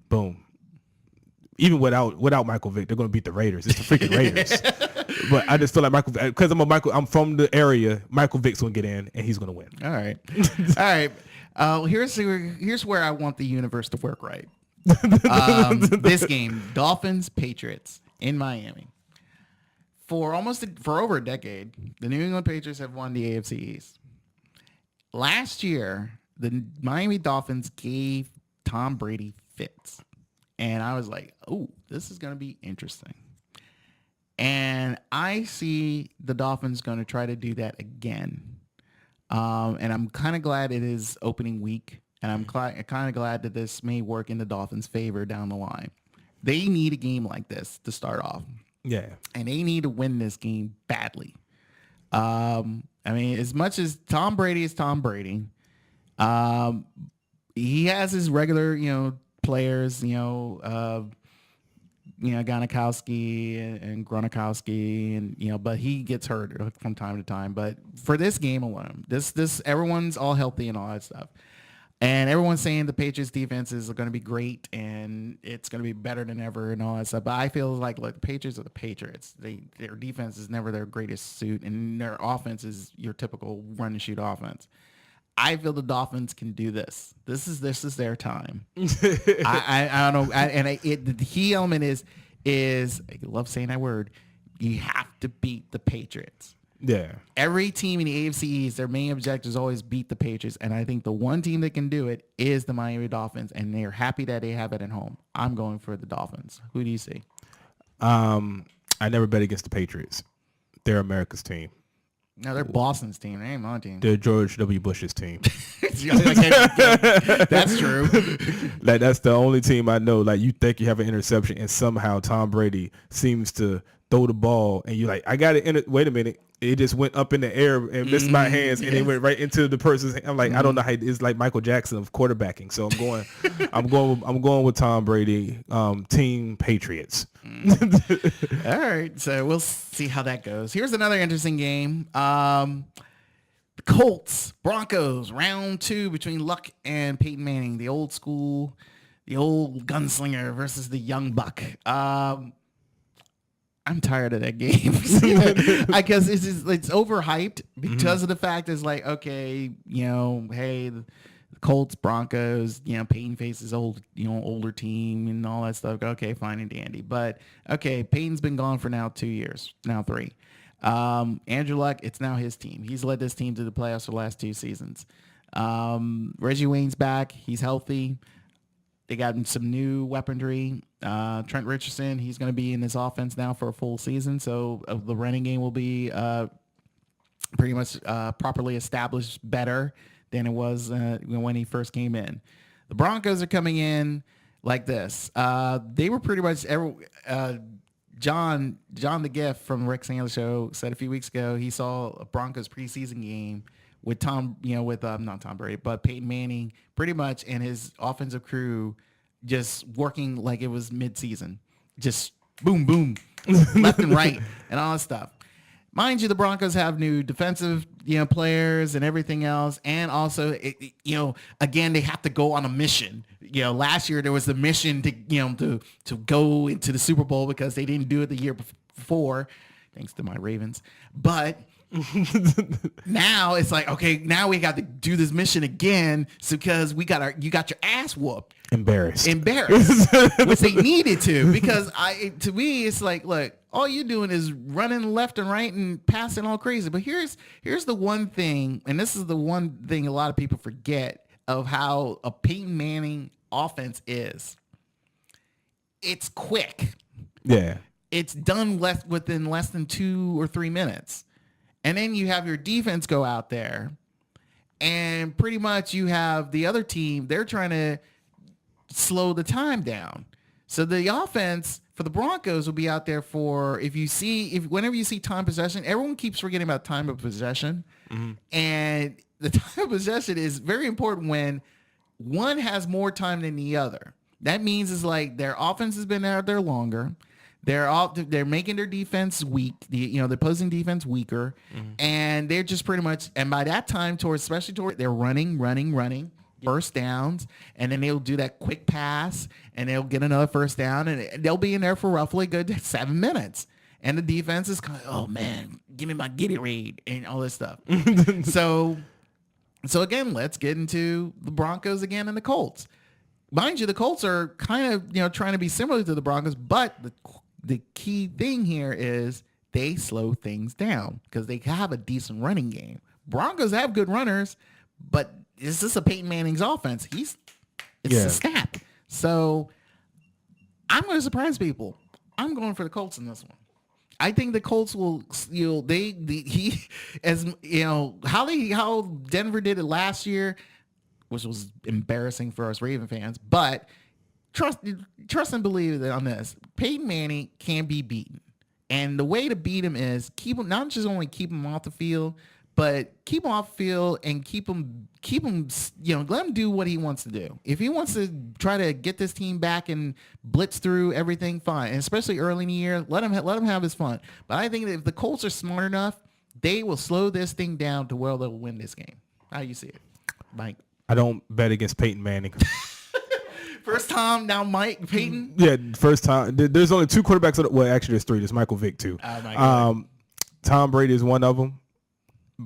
boom. Even without Michael Vick, they're going to beat the Raiders. It's the freaking Raiders. But I just feel like because I'm from the area, Michael Vick's going to get in, and he's going to win.
All right. All right. Here's where I want the universe to work right. This game, Dolphins, Patriots in Miami. For over a decade, the New England Patriots have won the AFC East. Last year, the Miami Dolphins gave Tom Brady fits. And I was like, oh, this is going to be interesting. And I see the Dolphins going to try to do that again. And I'm kind of glad it is opening week. And I'm kind of glad that this may work in the Dolphins' favor down the line. They need a game like this to start off. Yeah. And they need to win this game badly. I mean, as much as Tom Brady is Tom Brady, he has his regular, players, Gronkowski and Gronkowski, and but he gets hurt from time to time. But for this game alone, this everyone's all healthy and all that stuff, and everyone's saying the Patriots defense is going to be great and it's going to be better than ever and all that stuff. But I feel like, look, the Patriots are the Patriots. Their defense is never their greatest suit, and their offense is your typical run and shoot offense. I feel the Dolphins can do this. This is their time. I don't know. The key element is I love saying that word. You have to beat the Patriots. Yeah. Every team in the AFC East, their main objective is always beat the Patriots, and I think the one team that can do it is the Miami Dolphins, and they're happy that they have it at home. I'm going for the Dolphins. Who do you see?
I never bet against the Patriots. They're America's team.
No, they're Boston's team. They ain't my team.
They're George W. Bush's team.
That's true.
Like, that's the only team I know. Like, you think you have an interception, and somehow Tom Brady seems to throw the ball, and you're like, I got it. Wait a minute. It just went up in the air and missed my hands, and it went right into the person's hand. I'm like, I don't know how it's like Michael Jackson of quarterbacking. So I'm going with Tom Brady, team Patriots.
All right, so we'll see how that goes. Here's another interesting game. The Colts, Broncos, round 2 between Luck and Peyton Manning, the old school the old gunslinger versus the young buck. I'm tired of that game. I guess it's overhyped because of the fact it's like, okay, hey, the Colts, Broncos, Peyton faces older team and all that stuff. Okay, fine and dandy. But okay, Peyton's been gone for now 2 years, now 3. Andrew Luck, it's now his team. He's led this team to the playoffs for the last 2 seasons. Reggie Wayne's back. He's healthy. They got some new weaponry. Trent Richardson, he's going to be in this offense now for a full season. So the running game will be pretty much properly established better than it was when he first came in. The Broncos are coming in like this. They were pretty much John the Gift from Rick Sandler Show said a few weeks ago he saw a Broncos preseason game with not Tom Brady, but Peyton Manning pretty much and his offensive crew just working like it was midseason. Just boom, boom, left and right and all that stuff. Mind you, the Broncos have new defensive, players and everything else. And also, again, they have to go on a mission. Last year there was the mission to go into the Super Bowl because they didn't do it the year before, thanks to my Ravens. But now it's like, okay, now we got to do this mission again because you got your ass whooped.
Embarrassed,
which they needed to, because to me it's like, look, all you're doing is running left and right and passing all crazy. But here's the one thing, and this is the one thing a lot of people forget of how a Peyton Manning offense is. It's quick.
Yeah,
it's done within less than 2 or 3 minutes, and then you have your defense go out there, and pretty much you have the other team. They're trying to slow the time down. So the offense for the Broncos will be out there for, whenever you see time possession, everyone keeps forgetting about time of possession. Mm-hmm. And the time of possession is very important when one has more time than the other. That means it's like their offense has been out there longer. They're making their defense weak, the opposing defense weaker. Mm-hmm. And they're just pretty much, and by that time, they're running, first downs, and then they'll do that quick pass, and they'll get another first down, and they'll be in there for roughly a good 7 minutes. And the defense is kind of, oh man, give me my Gatorade and all this stuff. So again, let's get into the Broncos again and the Colts. Mind you, the Colts are kind of trying to be similar to the Broncos, but the key thing here is they slow things down because they have a decent running game. Broncos have good runners, but is this a Peyton Manning's offense? It's a snap. So I'm going to surprise people. I'm going for the Colts in this one. I think the Colts will, how Denver did it last year, which was embarrassing for us Raven fans, but trust and believe that on this, Peyton Manning can be beaten. And the way to beat him is not just only keep him off the field, but keep him off the field and keep him, let him do what he wants to do. If he wants to try to get this team back and blitz through everything, fine. And especially early in the year, let him have his fun. But I think that if the Colts are smart enough, they will slow this thing down to where they'll win this game. How do you see it, Mike?
I don't bet against Peyton Manning.
First time now, Mike Peyton.
Yeah, first time. There's only 2 quarterbacks. Well, actually, there's 3. There's Michael Vick too. Tom Brady is one of them.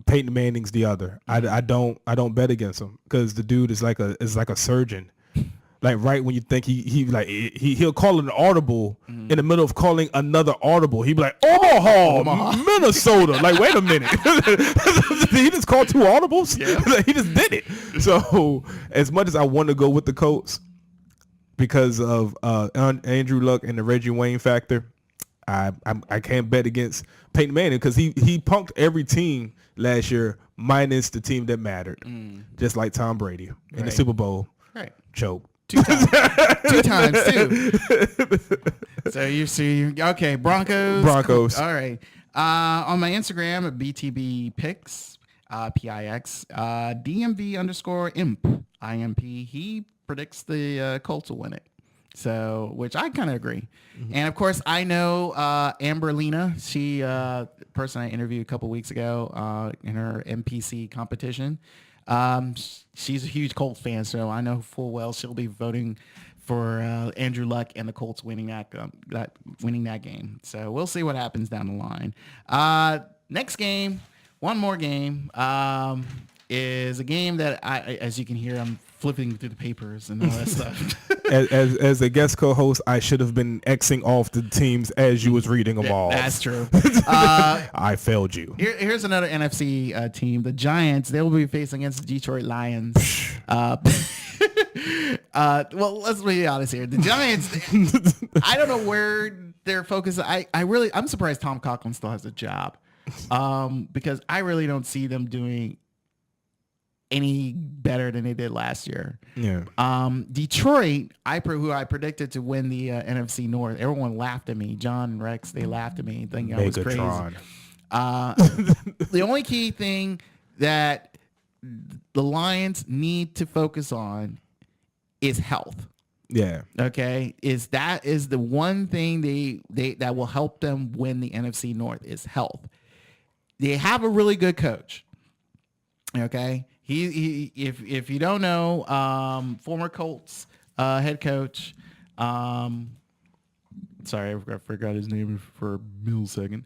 Peyton Manning's the other. I don't bet against him because the dude is like a surgeon. Like right when you think he'll call an audible in the middle of calling another audible. He'd be like, Omaha, Minnesota. Like, wait a minute. He just called 2 audibles? Yeah. He just did it. So as much as I want to go with the Colts because of Andrew Luck and the Reggie Wayne factor, I can't bet against Peyton Manning because he punked every team last year minus the team that mattered, just like Tom Brady in the Super Bowl. Right. Choke.
2 times. 2 times too. So you see, okay, Broncos. All right. On my Instagram at BTB Picks, PIX, DMV_imp, IMP. He predicts the Colts will win it. So, which I kind of agree. Mm-hmm. And of course, I know Amber Lena. She, person I interviewed a couple weeks ago in her MPC competition. She's a huge Colts fan, so I know full well she'll be voting Andrew Luck and the Colts winning that game. So we'll see what happens down the line. Next game, one more game, is a game that as you can hear, I'm flipping through the papers and all that stuff.
As a guest co-host, I should have been Xing off the teams as you was reading them all.
That's true.
I failed you.
Here's another NFC team. The Giants, they will be facing against the Detroit Lions. Well, let's be honest here. The Giants, I don't know where they're focused. I'm surprised Tom Coughlin still has a job, because I really don't see them doing any better than they did last year.
Yeah.
Detroit, who I predicted to win the NFC North. Everyone laughed at me. John and Rex, they laughed at me, thinking I was crazy. The only key thing that the Lions need to focus on is health.
Yeah.
Okay. Is the one thing they that will help them win the NFC North is health. They have a really good coach. Okay. If you don't know, former Colts head coach, sorry, I forgot his name for a millisecond.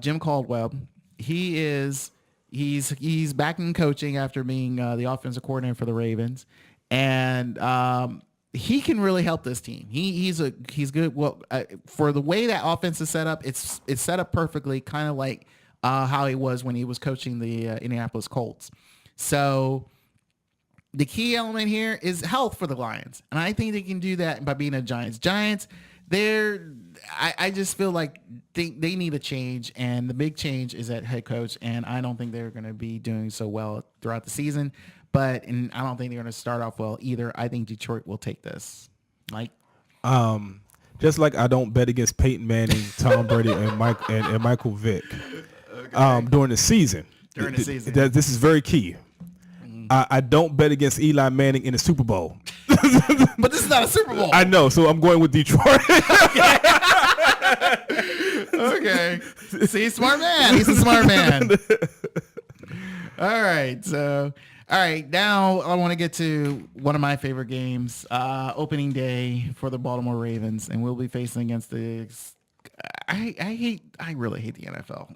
Jim Caldwell. He's back in coaching after being the offensive coordinator for the Ravens, and he can really help this team. He's good. Well, for the way that offense is set up, it's set up perfectly, kind of like how he was when he was coaching the Indianapolis Colts. So the key element here is health for the Lions. And I think they can do that by being a Giants. Giants, I just feel like they need a change. And the big change is at head coach. And I don't think they're going to be doing so well throughout the season. And I don't think they're going to start off well either. I think Detroit will take this. Mike?
Just like I don't bet against Peyton Manning, Tom Brady, and Michael Vick during the season. This is very key. I don't bet against Eli Manning in the Super Bowl.
But this is not a Super Bowl.
I know, so I'm going with Detroit.
Okay. See, smart man. He's a smart man. All right. Now I want to get to one of my favorite games, opening day for the Baltimore Ravens, and we'll be facing against the. I really hate the NFL.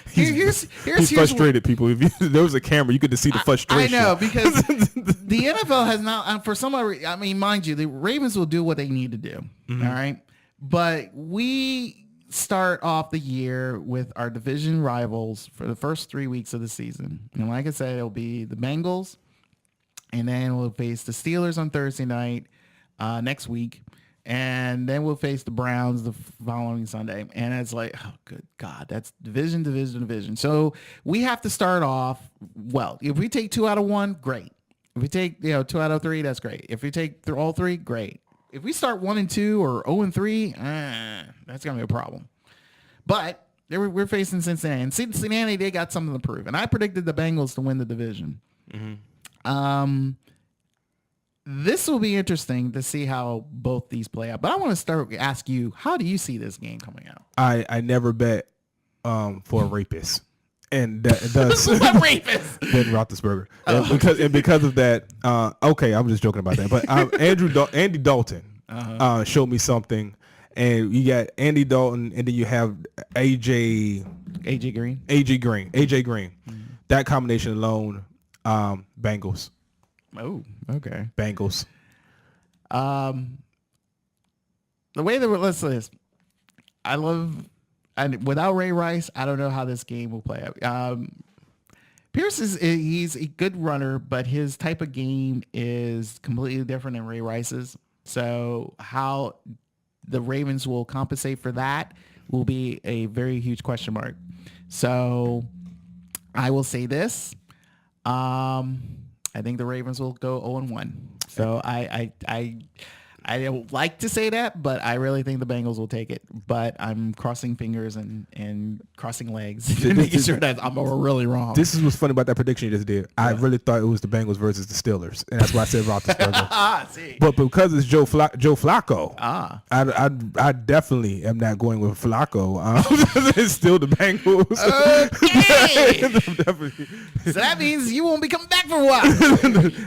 Here's
frustrated, people. If there was a camera, you could see the frustration.
I know, because the NFL has not, for some reason, I mean, mind you, the Ravens will do what they need to do. Mm-hmm. All right. But we start off the year with our division rivals for the first 3 weeks of the season. And like I said, it'll be the Bengals, and then we'll face the Steelers on Thursday night next week. And then we'll face the Browns the following Sunday. And it's like, oh, good God, that's division. So we have to start off well. If we take 2 out of 1, great. If we take 2 out of 3, that's great. If we take all 3, great. If we start 1 and 2 or 0 and 3, that's gonna be a problem. But we're facing Cincinnati, and Cincinnati, they got something to prove. And I predicted the Bengals to win the division. Mm-hmm. This will be interesting to see how both these play out. But I want to ask you, how do you see this game coming out?
I never bet for a rapist. And thus
what rapist?
Ben Roethlisberger. Because of that, okay, I'm just joking about that. But Andy Dalton showed me something, and you got Andy Dalton, and then you have AJ Green. Mm-hmm. That combination alone, Bengals.
Oh, okay.
Bengals.
The way that let's say this, without Ray Rice, I don't know how this game will play out. Pierce he's a good runner, but his type of game is completely different than Ray Rice's. So how the Ravens will compensate for that will be a very huge question mark. So I will say this. I think the Ravens will go 0-1. So I I don't like to say that, but I really think the Bengals will take it. But I'm crossing fingers and crossing legs, making sure that I'm really wrong.
This is what's funny about that prediction you just did. I really thought it was the Bengals versus the Steelers, and that's why I said Roethlisberger.
See.
But because it's Joe Flacco, I definitely am not going with Flacco. It's still the Bengals.
Okay. So that means you won't be coming back for a while.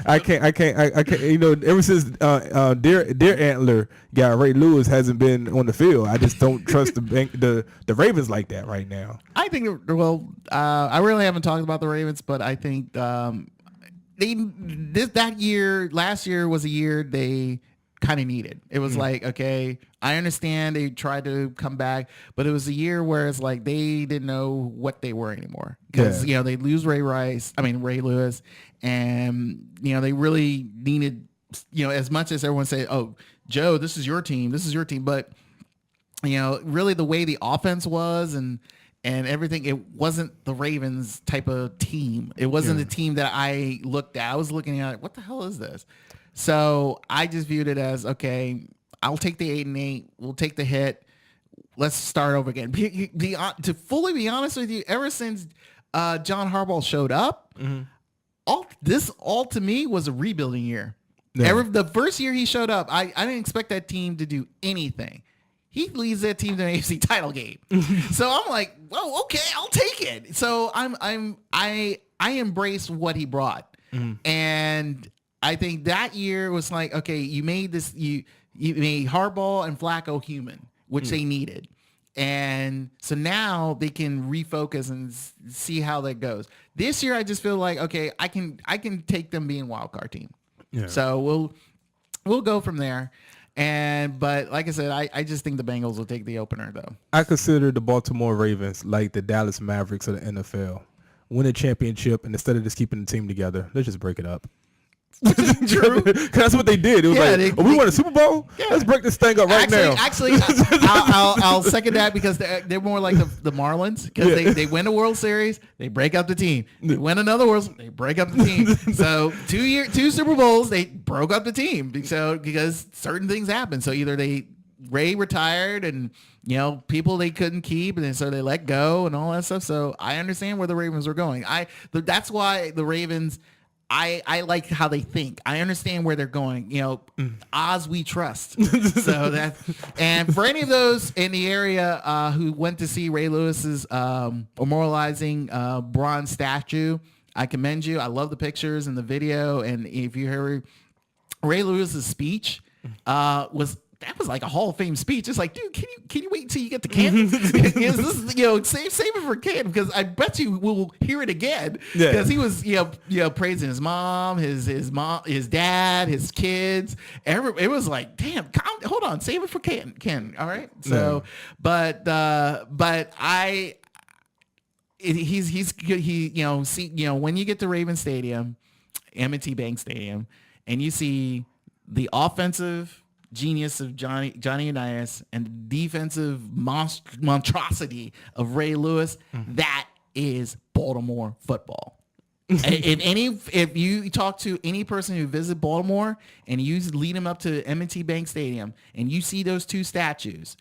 I can't. You know, ever since Deer Antler got Ray Lewis hasn't been on the field. I just don't trust the Ravens like that right now.
I think. Well, I really haven't talked about the Ravens, but I think last year was a year they kind of needed. It was like, okay, I understand they tried to come back, but it was a year where it's like they didn't know what they were anymore because you know they lose Ray Lewis, and you know they really needed, you know, as much as everyone say, oh, Joe, this is your team, but you know, really the way the offense was and everything, it wasn't the Ravens type of team. It wasn't the team that I looked at. I was looking at, what the hell is this? So I just viewed it as, okay, I'll take the 8-8. We'll take the hit. Let's start over again. To fully be honest with you, ever since John Harbaugh showed up, all to me was a rebuilding year. Yeah. The first year he showed up, I didn't expect that team to do anything. He leads that team to an AFC title game. So I'm like, well, okay, I'll take it. So I embraced what he brought. And I think that year was like, okay, you made Harbaugh and Flacco human, which they needed. And so now they can refocus and see how that goes. This year, I just feel like, okay, I can take them being wild card team. Yeah. So we'll go from there. But like I said, I just think the Bengals will take the opener though.
I consider the Baltimore Ravens like the Dallas Mavericks of the NFL. Win a championship, and instead of just keeping the team together, let's just break it up. True. That's what they did. It was we won a Super Bowl? Yeah. Let's break this thing up now.
Actually, I'll second that because they're more like the Marlins because they win a World Series, they break up the team. They win another World, they break up the team. So 2 Super Bowls, they broke up the team because certain things happen. So either Ray retired and you know people they couldn't keep, and then so they let go and all that stuff. So I understand where the Ravens are going. That's why the Ravens. I like how they think. I understand where they're going. You know, Oz we trust. So and for any of those in the area who went to see Ray Lewis's memorializing bronze statue, I commend you. I love the pictures and the video. And if you heard Ray Lewis's speech, that was like a Hall of Fame speech. It's like, dude, can you wait until you get to Canton? Save it for Canton because I bet you will hear it again because he was praising his mom, his dad, his kids. It was like, damn, hold on, save it for Canton. All right. So, but when you get to Raven Stadium, M&T Bank Stadium, and you see the offensive genius of Johnny Unitas and the defensive monstrosity of Ray Lewis, that is Baltimore football. If you talk to any person who visited Baltimore and you lead them up to M&T Bank Stadium and you see those two statues,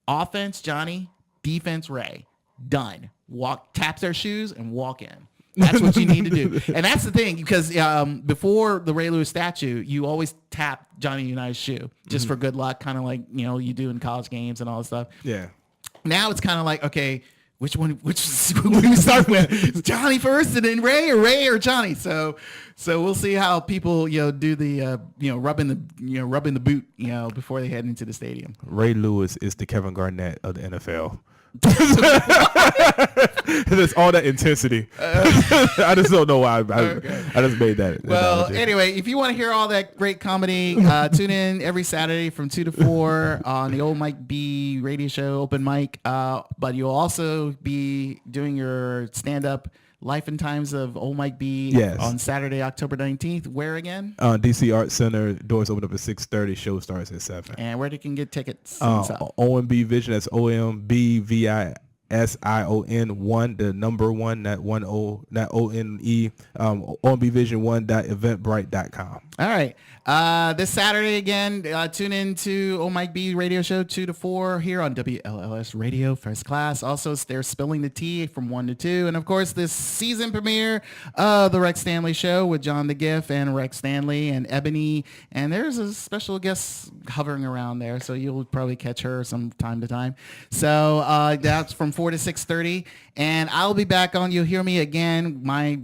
offense Johnny, defense Ray, done. Taps their shoes and walk in. That's what you need to do. And that's the thing, because before the Ray Lewis statue, you always tap Johnny Unitas' shoe just for good luck, kind of like, you do in college games and all that stuff. Yeah. Now it's kind of like, okay, which we start with? Johnny first and then Ray or Johnny. So we'll see how people, do the, rubbing the boot, before they head into the stadium.
Ray Lewis is the Kevin Garnett of the NFL. There's all that intensity. I just don't know why. I just made that.
Well, anyway, if you want to hear all that great comedy, tune in every Saturday from 2 to 4 on the Old Mike B radio show, Open Mic. But you'll also be doing your stand-up Life and Times of Old Mike B on Saturday, October 19th. Where again? DC Art Center. Doors open up at 6:30. Show starts at 7. And where they can get tickets?
OMB Vision. That's OMBVI SION1, the number 1, not 1 O, not ONE, onbvision1.eventbrite.com.
All right. This Saturday again, tune in to Oh Mike B radio show 2 to 4 here on WLLS Radio First Class. Also, they're spilling the tea from 1 to 2. And of course, this season premiere of the Rex Stanley Show with John the Giff and Rex Stanley and Ebony. And there's a special guest hovering around there, so you'll probably catch her some time to time. So that's from 4 to 6:30. And I'll be back on You'll Hear Me Again, my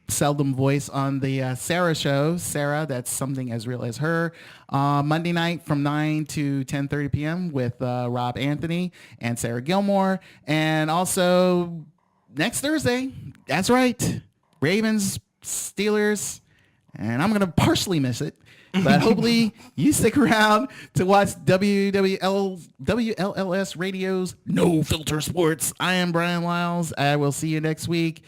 seldom voice on the Sarah show. Sarah, that's Something As Real As Her. Monday night from 9 to 10:30 p.m. with Rob Anthony and Sarah Gilmore. And also next Thursday, that's right, Ravens, Steelers, and I'm going to partially miss it. But hopefully you stick around to watch WLLS Radio's No Filter Sports. I am Brian Lyles. I will see you next week.